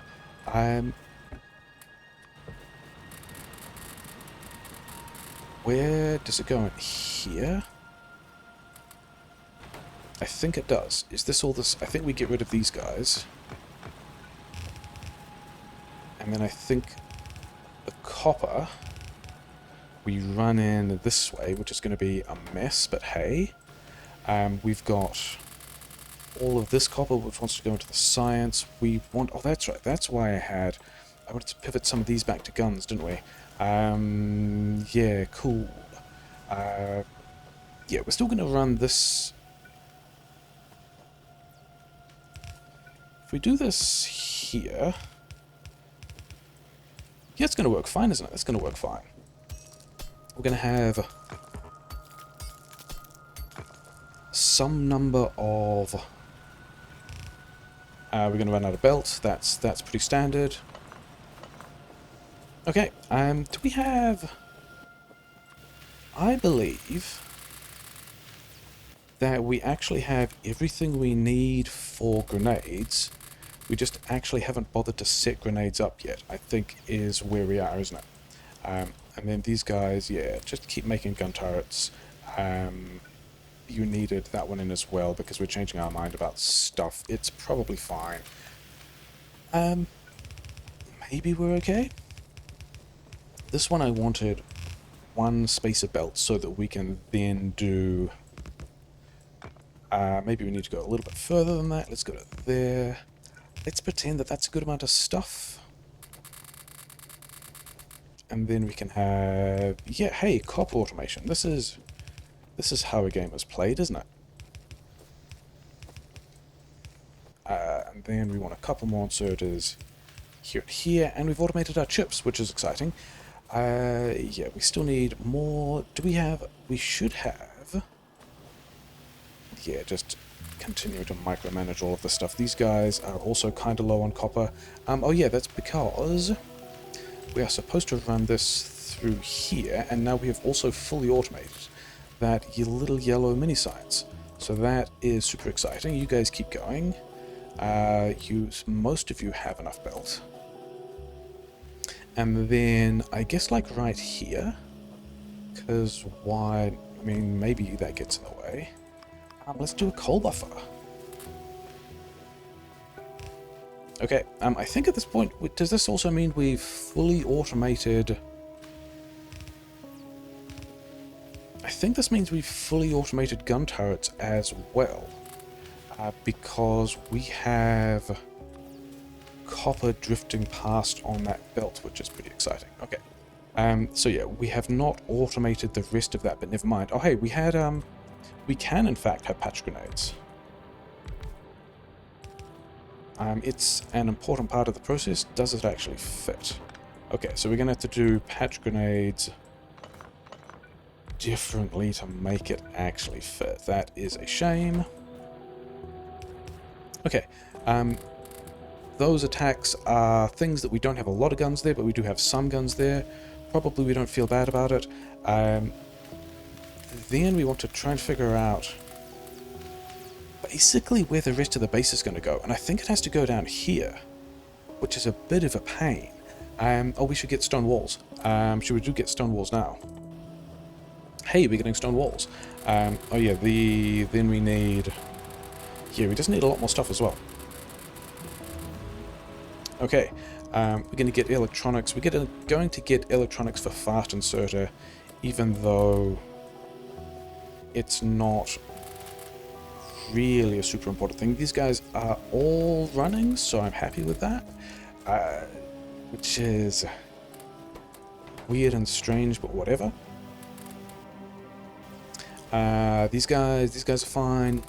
Where does it go in here? I think it does. Is this all this? I think we get rid of these guys. And then I think the copper we run in this way, which is going to be a mess, but hey. We've got all of this copper, which wants to go into the science. We want... Oh, that's right. That's why I wanted to pivot some of these back to guns, didn't we? Yeah, cool. Yeah, we're still going to run this... If we do this here... Yeah, it's going to work fine, isn't it? It's going to work fine. We're going to have some number of... we're going to run out of belt. That's pretty standard. Okay, do we have... I believe that we actually have everything we need for grenades. We just actually haven't bothered to set grenades up yet, I think is where we are, isn't it? And then these guys, yeah, just keep making gun turrets. You needed that one in as well because we're changing our mind about stuff. It's probably fine. Maybe we're okay? This one I wanted one spacer belt so that we can then do... maybe we need to go a little bit further than that. Let's go to there. Let's pretend that that's a good amount of stuff. And then we can have... Yeah, hey, copper automation. This is how a game is played, isn't it? And then we want a couple more inserters here and here. And we've automated our chips, which is exciting. Yeah, we still need more. Do we have... We should have... Yeah, just continue to micromanage all of this stuff. These guys are also kind of low on copper. Oh yeah, that's because we are supposed to run this through here, and now we have also fully automated that little yellow mini science. So that is super exciting. You guys keep going. Most of you have enough belt. And then I guess like right here, because why? I mean, maybe that gets in the way. Let's do a coal buffer. Okay, I think at this point, does this also mean we've fully automated... I think this means we've fully automated gun turrets as well. Because we have copper drifting past on that belt, which is pretty exciting. Okay. So yeah, we have not automated the rest of that, but never mind. Oh hey, we had... We can, in fact, have patch grenades. It's an important part of the process. Does it actually fit? Okay, so we're going to have to do patch grenades differently to make it actually fit. That is a shame. Okay, those attacks are things that we don't have a lot of guns there, but we do have some guns there. Probably we don't feel bad about it. Then we want to try and figure out basically where the rest of the base is going to go. And I think it has to go down here, which is a bit of a pain. Oh, we should get stone walls. Should we get stone walls now? Hey, we're getting stone walls. Oh yeah, then we need... Yeah, we just need a lot more stuff as well. Okay, we're going to get electronics. We're going to get electronics for fast inserter, even though it's not really a super important thing. These guys are all running, so I'm happy with that. Which is weird and strange, but whatever. These guys are fine.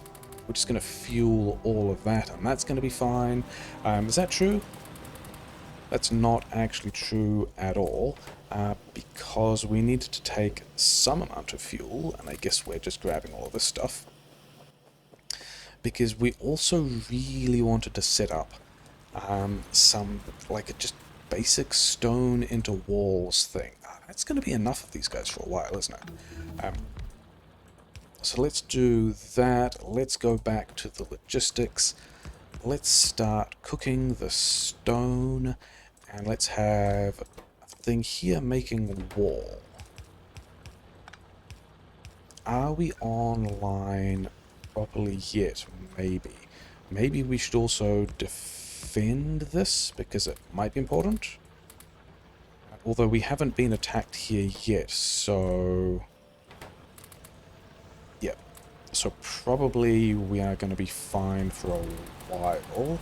We're just going to fuel all of that, and that's going to be fine. Is that true? That's not actually true at all, because we needed to take some amount of fuel, and I guess we're just grabbing all of this stuff. Because we also really wanted to set up some, like, a just basic stone into walls thing. That's going to be enough of these guys for a while, isn't it? So let's do that. Let's go back to the logistics. Let's start cooking the stone. And let's have a thing here making wall. Are we online properly yet? Maybe. Maybe we should also defend this, because it might be important. Although we haven't been attacked here yet, so... yeah. So probably we are going to be fine for a while.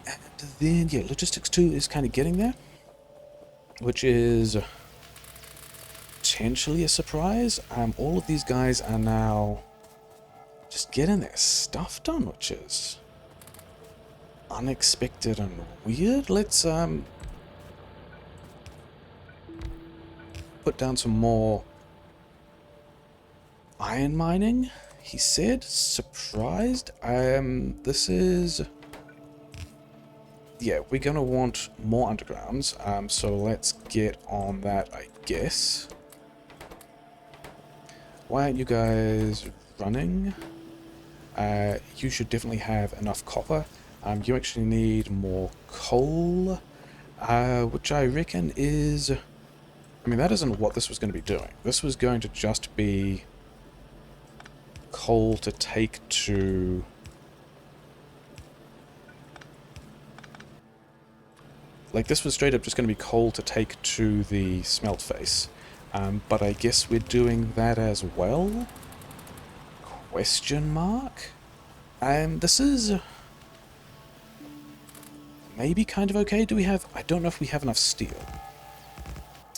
And then, yeah, Logistics 2 is kind of getting there, which is potentially a surprise. All of these guys are now just getting their stuff done, which is unexpected and weird. Let's put down some more iron mining, he said. Surprised. This is... yeah, we're gonna want more undergrounds, so let's get on that, I guess. Why aren't you guys running? You should definitely have enough copper. You actually need more coal, which I reckon is... I mean, that isn't what this was going to be doing. This was going to just be coal to take to... like, this was straight up just going to be coal to take to the smelt face. But I guess we're doing that as well? Question mark? This is... maybe kind of okay. Do we have... I don't know if we have enough steel.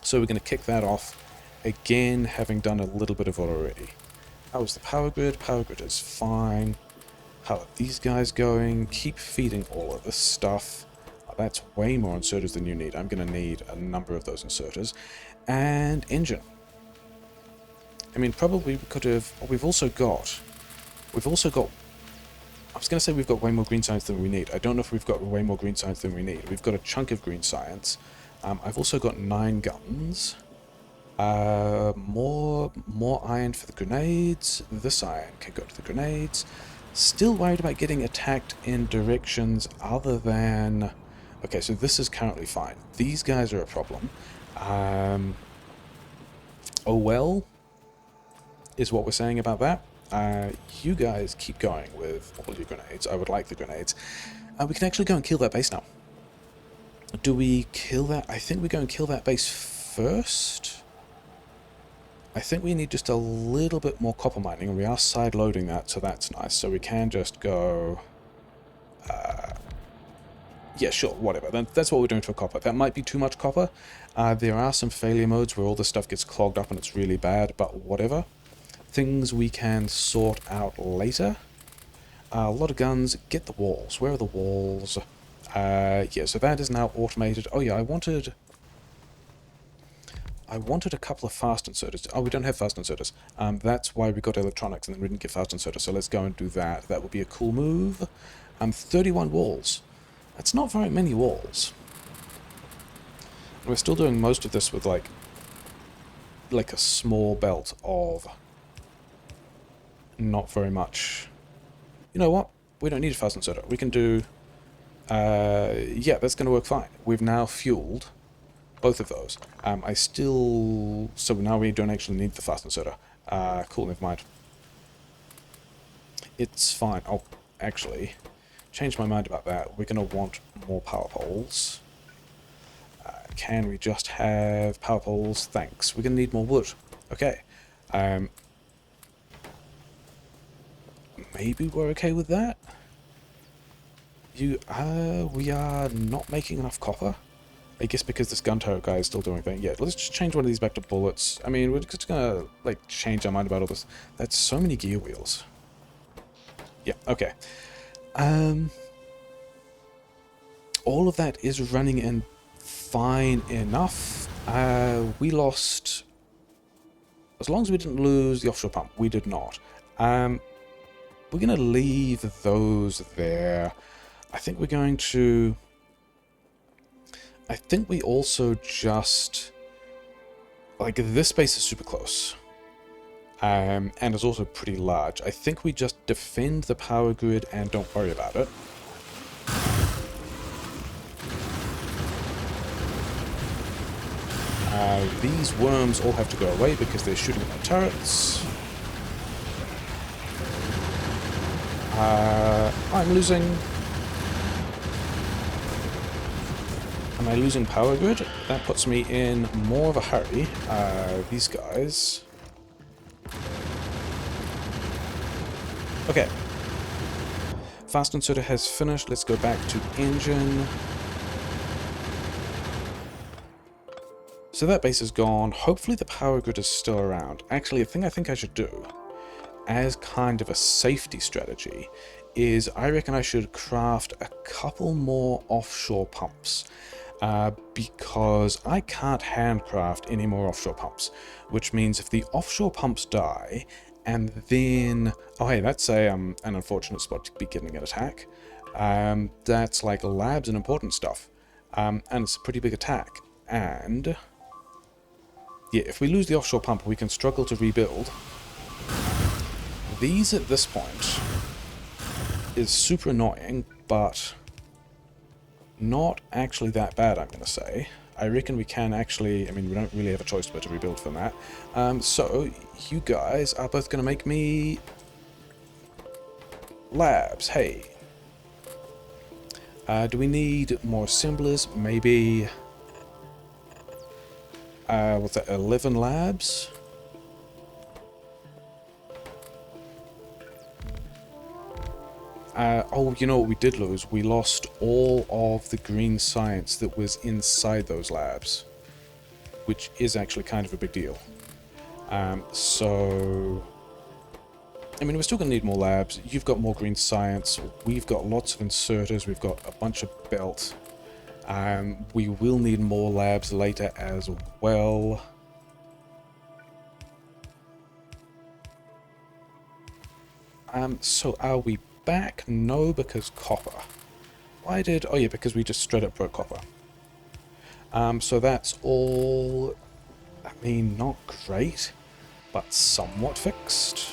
So we're going to kick that off, again, having done a little bit of it already. How is the power grid? Power grid is fine. How are these guys going? Keep feeding all of this stuff. That's way more inserters than you need. I'm going to need a number of those inserters. And engine. I mean, probably we could have... we've also got... I was going to say we've got way more green science than we need. I don't know if we've got way more green science than we need. We've got a chunk of green science. I've also got 9 guns. More iron for the grenades. This iron can go to the grenades. Still worried about getting attacked in directions other than... okay, so this is currently fine. These guys are a problem. Oh well, is what we're saying about that. You guys keep going with all your grenades. I would like the grenades. We can actually go and kill that base now. Do we kill that? I think we go and kill that base first. I think we need just a little bit more copper mining, and we are side-loading that, so that's nice. So we can just go... yeah, sure, whatever. That's what we're doing for copper. That might be too much copper. There are some failure modes where all this stuff gets clogged up and it's really bad, but whatever. Things we can sort out later. A lot of guns. Get the walls. Where are the walls? Yeah, so that is now automated. Oh yeah, I wanted a couple of fast inserters. Oh, we don't have fast inserters. That's why we got electronics and then we didn't get fast inserters, so let's go and do that. That would be a cool move. 31 walls. That's not very many walls. We're still doing most of this with like a small belt of not very much. You know what? We don't need a fast inserter. We can do... yeah, that's going to work fine. We've now fueled both of those. So now we don't actually need the fast inserter. Cool, never mind. It's fine. Oh, actually, changed my mind about that. We're going to want more power poles. Can we just have power poles? Thanks. We're going to need more wood. Okay. Maybe we're okay with that? We are not making enough copper. I guess because this gun turret guy is still doing things. Yeah, let's just change one of these back to bullets. I mean, we're just gonna, like, change our mind about all this. That's so many gear wheels. Yeah, okay. All of that is running in fine enough. We lost... as long as we didn't lose the offshore pump, we did not. We're gonna leave those there. I think we're going to... I think we also just... Like, this base is super close. And it's also pretty large. I think we just defend the power grid and don't worry about it. These worms all have to go away because they're shooting at my turrets. I'm losing... Am I losing power grid? That puts me in more of a hurry. These guys... Okay. Fast inserter has finished. Let's go back to engine. So that base is gone. Hopefully the power grid is still around. Actually, a thing I think I should do, as kind of a safety strategy, is I reckon I should craft a couple more offshore pumps. Because I can't handcraft any more offshore pumps. Which means if the offshore pumps die, and then... Oh hey, that's an unfortunate spot to be getting an attack. That's like labs and important stuff. And it's a pretty big attack. And... yeah, if we lose the offshore pump, we can struggle to rebuild. These at this point is super annoying, but not actually that bad, I'm going to say. I reckon we can actually... I mean, we don't really have a choice but to rebuild from that. So, you guys are both going to make me... labs. Hey. Do we need more assemblers? Maybe... what's that, 11 labs? Oh, you know what we did lose? We lost all of the green science that was inside those labs. Which is actually kind of a big deal. So... I mean, we're still going to need more labs. You've got more green science. We've got lots of inserters. We've got a bunch of belt. We will need more labs later as well. So are we back? No, because copper. Why did... oh yeah, because we just straight up broke copper. So that's all... I mean, not great, but somewhat fixed.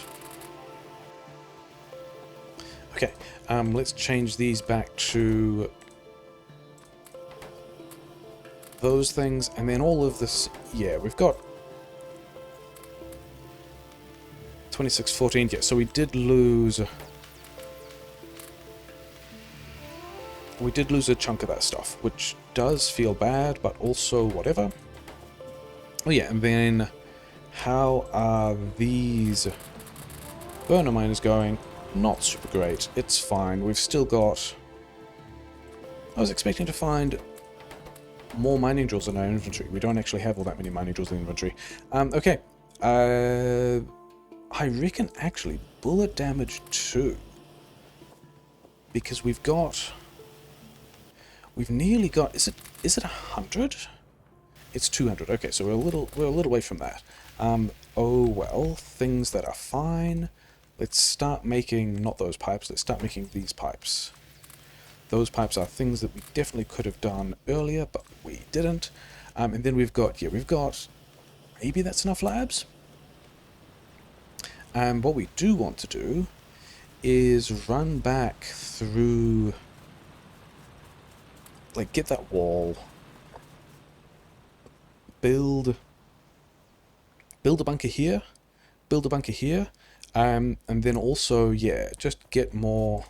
Okay, let's change these back to... those things, and then all of this... yeah, we've got 2614. Yeah, so we did lose a chunk of that stuff, which does feel bad, but also whatever. Oh yeah, and then how are these burner miners going? Not super great. It's fine. We've still got... I was expecting to find more mining drills in our inventory. We don't actually have all that many mining drills in the inventory. Okay. I reckon actually bullet damage too. Because we've nearly got... Is it 100? It's 200. Okay, so we're a little away from that. Oh well, things that are fine. Let's start making, not those pipes, let's start making these pipes. Those pipes are things that we definitely could have done earlier, but we didn't. And then we've got, maybe that's enough labs? What we do want to do is run back through, like, get that wall, build a bunker here, and then also, yeah, just get more...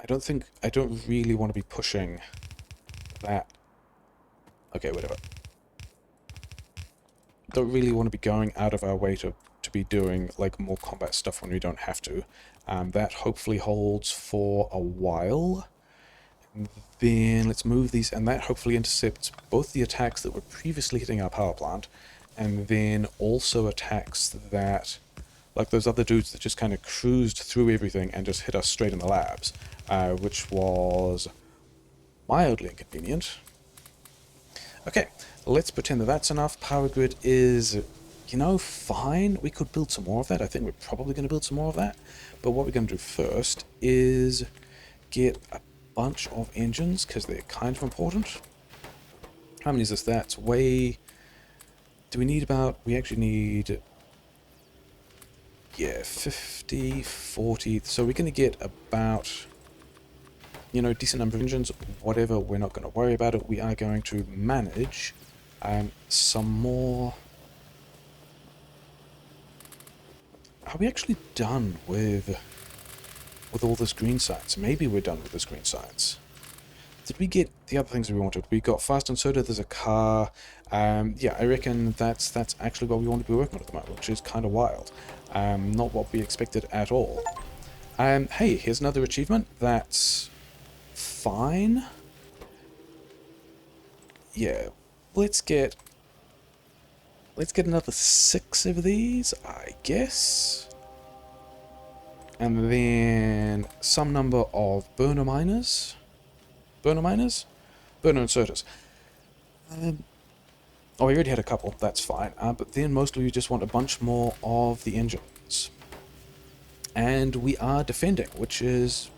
I don't really want to be pushing that. Okay, whatever. Don't really want to be going out of our way to be doing, like, more combat stuff when we don't have to. That hopefully holds for a while. And then let's move these, and that hopefully intercepts both the attacks that were previously hitting our power plant, and then also attacks that, like those other dudes that just kind of cruised through everything and just hit us straight in the labs, which was mildly inconvenient. Okay, let's pretend that that's enough. Power grid is you know, fine. We could build some more of that. I think we're probably going to build some more of that. But what we're going to do first is get a bunch of engines, because they're kind of important. How many is this? That's way... Do we need about... We actually need... Yeah, 50, 40. So we're going to get about... You know, decent number of engines. Whatever, we're not going to worry about it. We are going to manage some more... Are we actually done with all this green science? Maybe we're done with this green science. Did we get the other things we wanted? We got fast and soda, there's a car. Yeah, I reckon that's actually what we want to be working on at the moment, which is kind of wild. Not what we expected at all. Hey, here's another achievement. That's fine. Yeah, let's get another 6 of these, I guess. And then some number of burner miners. Burner miners? Burner inserters. Oh, we already had a couple, that's fine. But then mostly we just want a bunch more of the engines. And we are defending, which is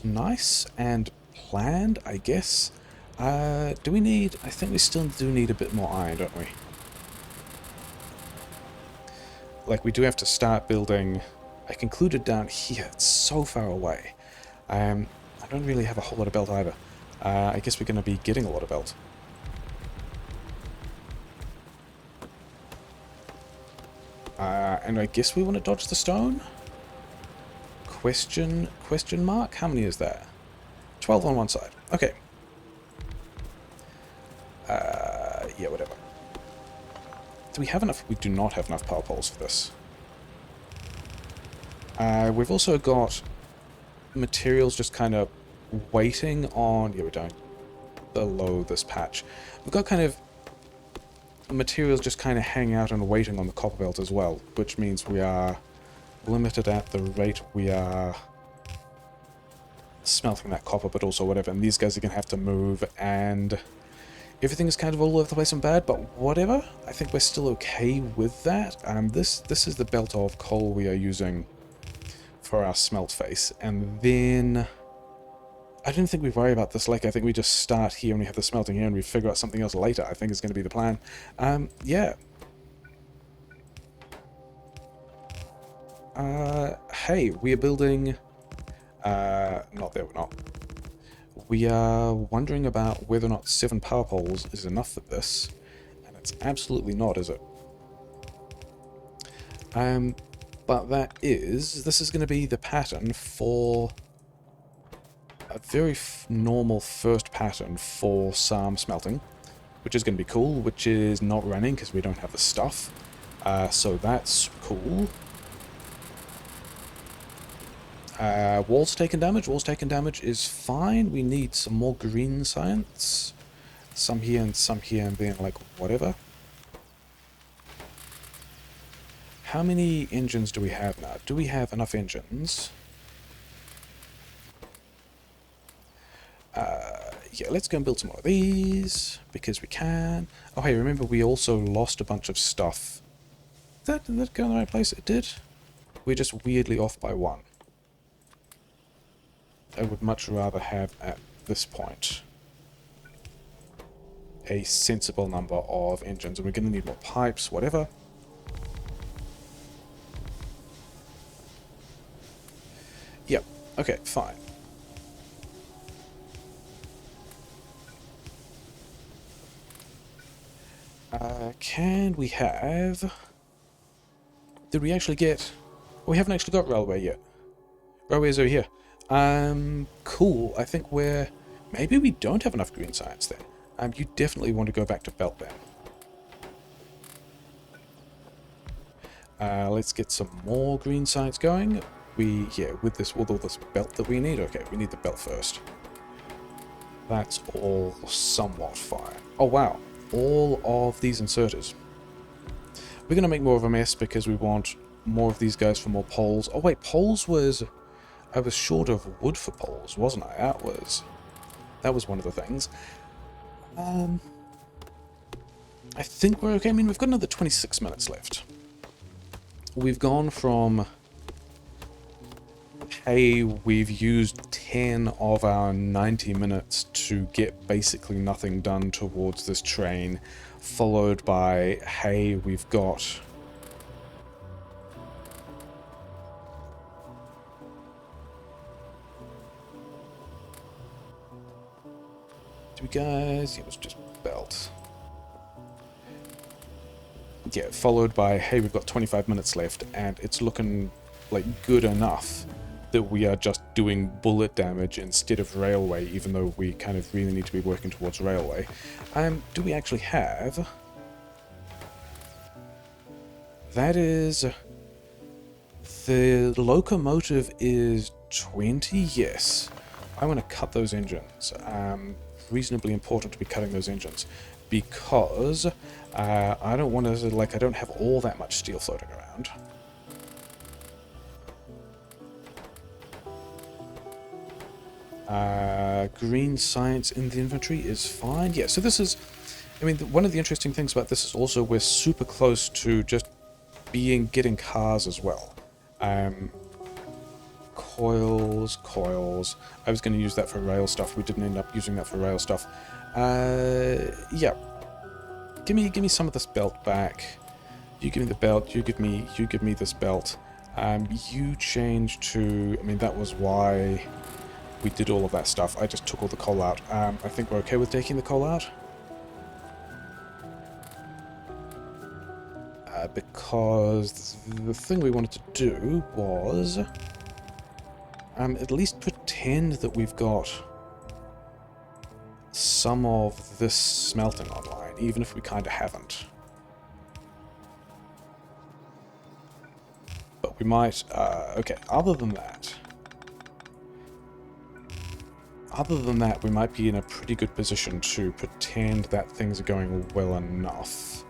nice and planned, I guess. Do we need... I think we still do need a bit more iron, don't we? Like, we do have to start building... I concluded down here. It's so far away. I don't really have a whole lot of belt either. I guess we're going to be getting a lot of belt. And I guess we want to dodge the stone? Question mark? How many is that? 12 on one side. Okay. Yeah, whatever. Do we have enough? We do not have enough power poles for this. We've also got materials just kind of waiting on... Yeah, we're down below this patch. We've got kind of materials just kind of hanging out and waiting on the copper belt as well, which means we are limited at the rate we are smelting that copper, but also whatever. And these guys are going to have to move, and everything is kind of all over the place and bad, but whatever. I think we're still okay with that. This is the belt of coal we are using for our smelt face, and then I don't think we worry about this. Like, I think we just start here and we have the smelting here and we figure out something else later. I think is going to be the plan. Yeah. Hey, we are building... not there, we're not. We are wondering about whether or not 7 power poles is enough for this, and it's absolutely not, is it? But this is going to be the pattern for a very normal first pattern for some smelting, which is going to be cool, which is not running because we don't have the stuff. So that's cool. Walls taking damage. Walls taking damage is fine. We need some more green science. Some here, and then, like, whatever. How many engines do we have now? Do we have enough engines? Yeah, let's go and build some more of these, because we can. Oh, hey, remember we also lost a bunch of stuff. Did that go in the right place? It did. We're just weirdly off by 1. I would much rather have, at this point, a sensible number of engines. And we're going to need more pipes, whatever. Yep, okay, fine. Can we have... Did we actually get... We haven't actually got railway yet. Railway is over here. Cool. I think we're... Maybe we don't have enough green science then. You definitely want to go back to belt then. Let's get some more green science going. Yeah, with all this belt that we need. Okay, we need the belt first. That's all somewhat fine. Oh, wow. All of these inserters. We're going to make more of a mess because we want more of these guys for more poles. Oh, wait, poles was... I was short of wood for poles, wasn't I? That was one of the things. I think we're okay. I mean, we've got another 26 minutes left. We've gone from, hey, we've used 10 of our 90 minutes to get basically nothing done towards this train, followed by, hey, we've got... Do we guys... Yeah, it was just belt. Yeah, followed by, hey, we've got 25 minutes left, and it's looking like good enough that we are just doing bullet damage instead of railway, even though we kind of really need to be working towards railway. Do we actually have... That is... The locomotive is 20, yes. I want to cut those engines. Reasonably important to be cutting those engines, because I don't want to, like, I don't have all that much steel floating around. Green science in the inventory is fine. Yeah, so this is... I mean, one of the interesting things about this is also we're super close to just getting cars as well. Coils. I was going to use that for rail stuff. We didn't end up using that for rail stuff. Yeah. Give me some of this belt back. You give me the belt. You give me this belt. You change to... I mean, that was why we did all of that stuff. I just took all the coal out. I think we're okay with taking the coal out. Because the thing we wanted to do was at least pretend that we've got some of this smelting online, even if we kind of haven't. But we might... okay, other than that, we might be in a pretty good position to pretend that things are going well enough.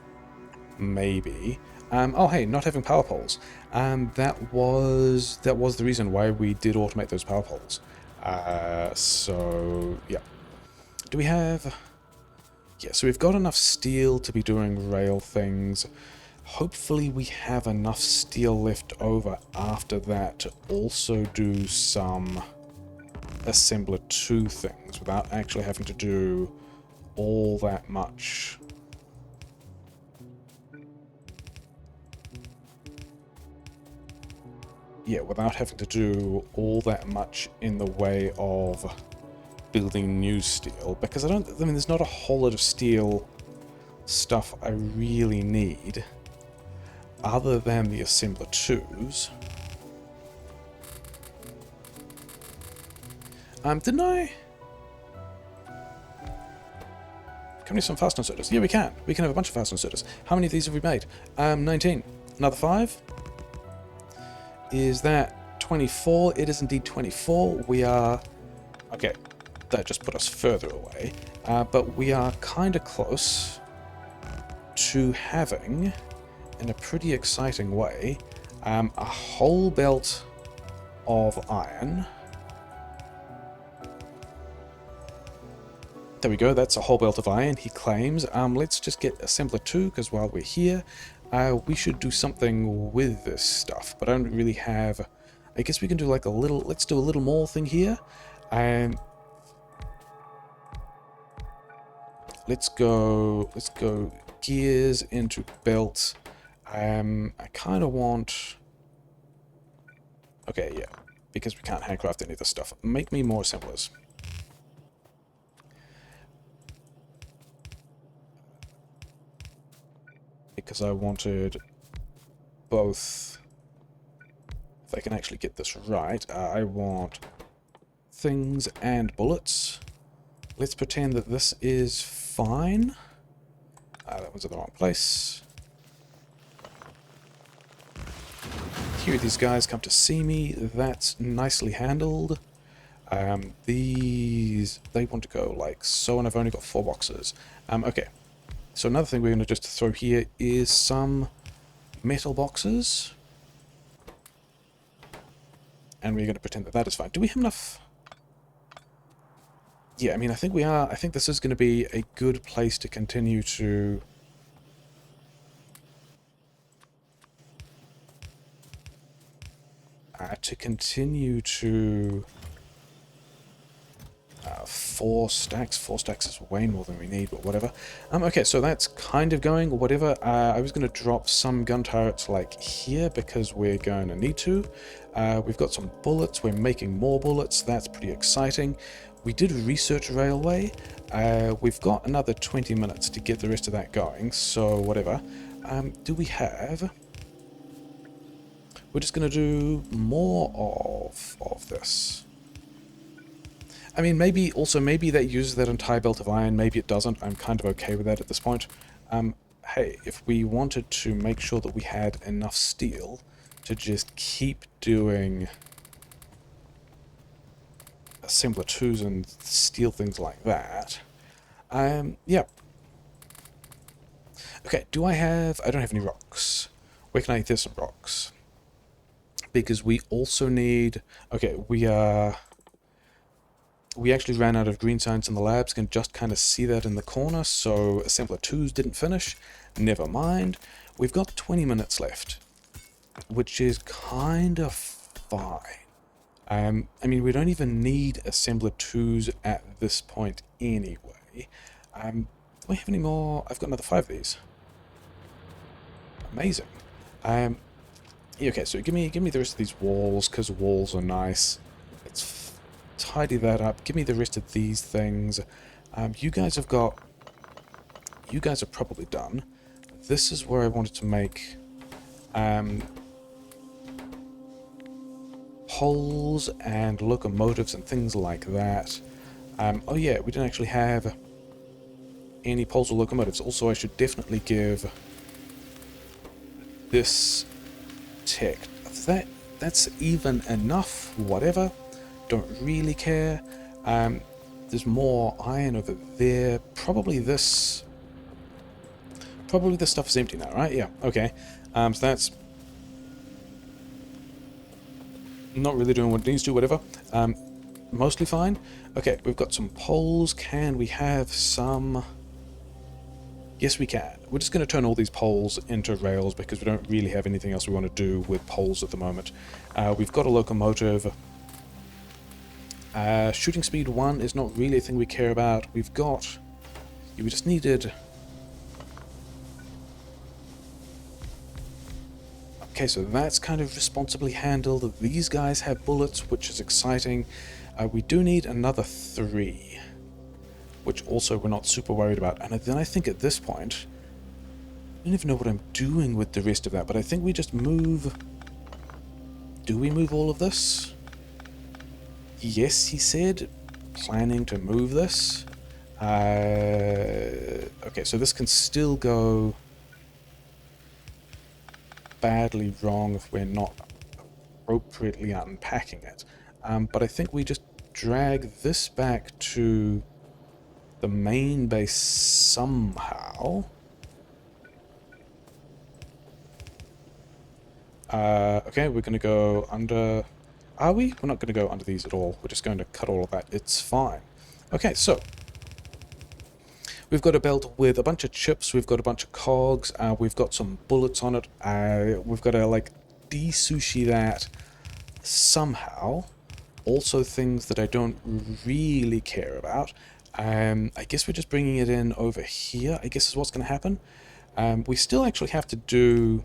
Maybe. Oh hey, not having power poles. That was the reason why we did automate those power poles. So yeah. Do we have... Yeah, so we've got enough steel to be doing rail things. Hopefully we have enough steel left over after that to also do some assembler 2 things without actually having to do all that much. Yeah, without having to do all that much in the way of building new steel, because I mean, there's not a whole lot of steel stuff I really need, other than the assembler 2s. Didn't I? Can we do some fast inserters? Yeah, we can. We can have a bunch of fast inserters. How many of these have we made? 19. Another 5? Is that 24? It is indeed 24. We are... Okay, that just put us further away. But we are kind of close to having, in a pretty exciting way, a whole belt of iron. There we go, that's a whole belt of iron, he claims. Let's just get assembler 2, because while we're here, we should do something with this stuff, but I don't really have... I guess we can do like a little... Let's do a little more thing here. Let's go gears into belt. I kind of want... Okay, yeah, because we can't handcraft any of this stuff. Make me more assemblers. Because I wanted both... If I can actually get this right, I want things and bullets. Let's pretend that this is fine. That was in the wrong place. Here these guys come to see me. That's nicely handled. These... They want to go like so, and I've only got 4 boxes. Okay. So another thing we're going to just throw here is some metal boxes. And we're going to pretend that that is fine. Do we have enough? Yeah, I mean, I think we are. I think this is going to be a good place to continue to to continue to 4 stacks. 4 stacks is way more than we need, but whatever. Okay, so that's kind of going, whatever. I was going to drop some gun turrets like here because we're going to need to. We've got some bullets. We're making more bullets. That's pretty exciting. We did research railway. We've got another 20 minutes to get the rest of that going, so whatever. Do we have... We're just going to do more of this. I mean, maybe that uses that entire belt of iron, maybe it doesn't. I'm kind of okay with that at this point. Hey, if we wanted to make sure that we had enough steel to just keep doing assembler 2s and steel things like that. Yeah. Okay, I don't have any rocks. Where can I get some rocks? Because we also need... Okay, we actually ran out of green science in the labs, can just kind of see that in the corner, so assembler 2s didn't finish. Never mind. We've got 20 minutes left, which is kind of fine. I mean, we don't even need assembler 2s at this point anyway. Do I have any more? I've got another 5 of these. Amazing. Yeah, okay, so give me the rest of these walls, because walls are nice. Let's tidy that up. Give me the rest of these things. You guys are probably done. This is where I wanted to make poles and locomotives and things like that. Oh yeah, we didn't actually have any poles or locomotives. Also, I should definitely give this tech. That's even enough, whatever. Don't really care. There's more iron over there. Probably this stuff is empty now, right? Yeah, okay. So that's not really doing what it needs to, whatever. Mostly fine. Okay, we've got some poles. Can we have some... Yes, we can. We're just going to turn all these poles into rails because we don't really have anything else we want to do with poles at the moment. We've got a locomotive. Shooting speed 1 is not really a thing we care about. We just needed... Okay, so that's kind of responsibly handled. These guys have bullets, which is exciting. We do need another 3, which also we're not super worried about. And then I think at this point, I don't even know what I'm doing with the rest of that, but I think we just move... Do we move all of this? Yes, he said. Planning to move this. Okay, so this can still go badly wrong if we're not appropriately unpacking it. But I think we just drag this back to the main base somehow. Okay, we're going to go under... Are we? We're not going to go under these at all. We're just going to cut all of that. It's fine. Okay, so... We've got a belt with a bunch of chips. We've got a bunch of cogs. We've got some bullets on it. We've got to, like, de-sushi that somehow. Also things that I don't really care about. I guess we're just bringing it in over here, I guess is what's going to happen. We still actually have to do...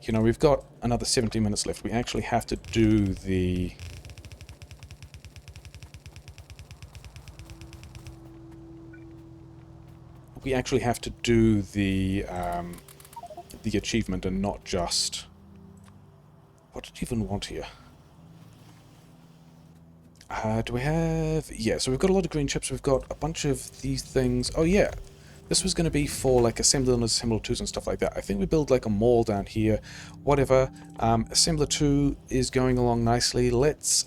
You know, we've got another 17 minutes left. We actually have to do the... We actually have to do the achievement and not just... What did you even want here? Do we have... Yeah, so we've got a lot of green chips. We've got a bunch of these things. Oh, yeah. This was going to be for, like, assembler and assembler 2s and stuff like that. I think we build, like, a mall down here. Whatever. Assembler 2 is going along nicely. Let's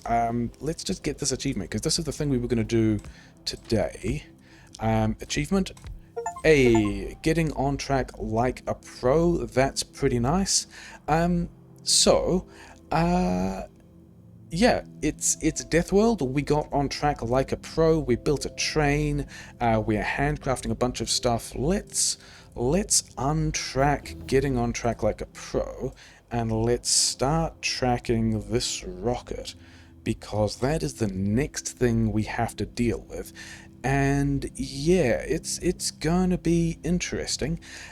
just get this achievement, because this is the thing we were going to do today. Achievement. Hey, getting on track like a pro. That's pretty nice. Yeah, it's Deathworld. We got on track like a pro. We built a train. We are handcrafting a bunch of stuff. Let's let's untrack getting on track like a pro, and let's start tracking this rocket, because that is the next thing we have to deal with. And yeah, it's gonna be interesting.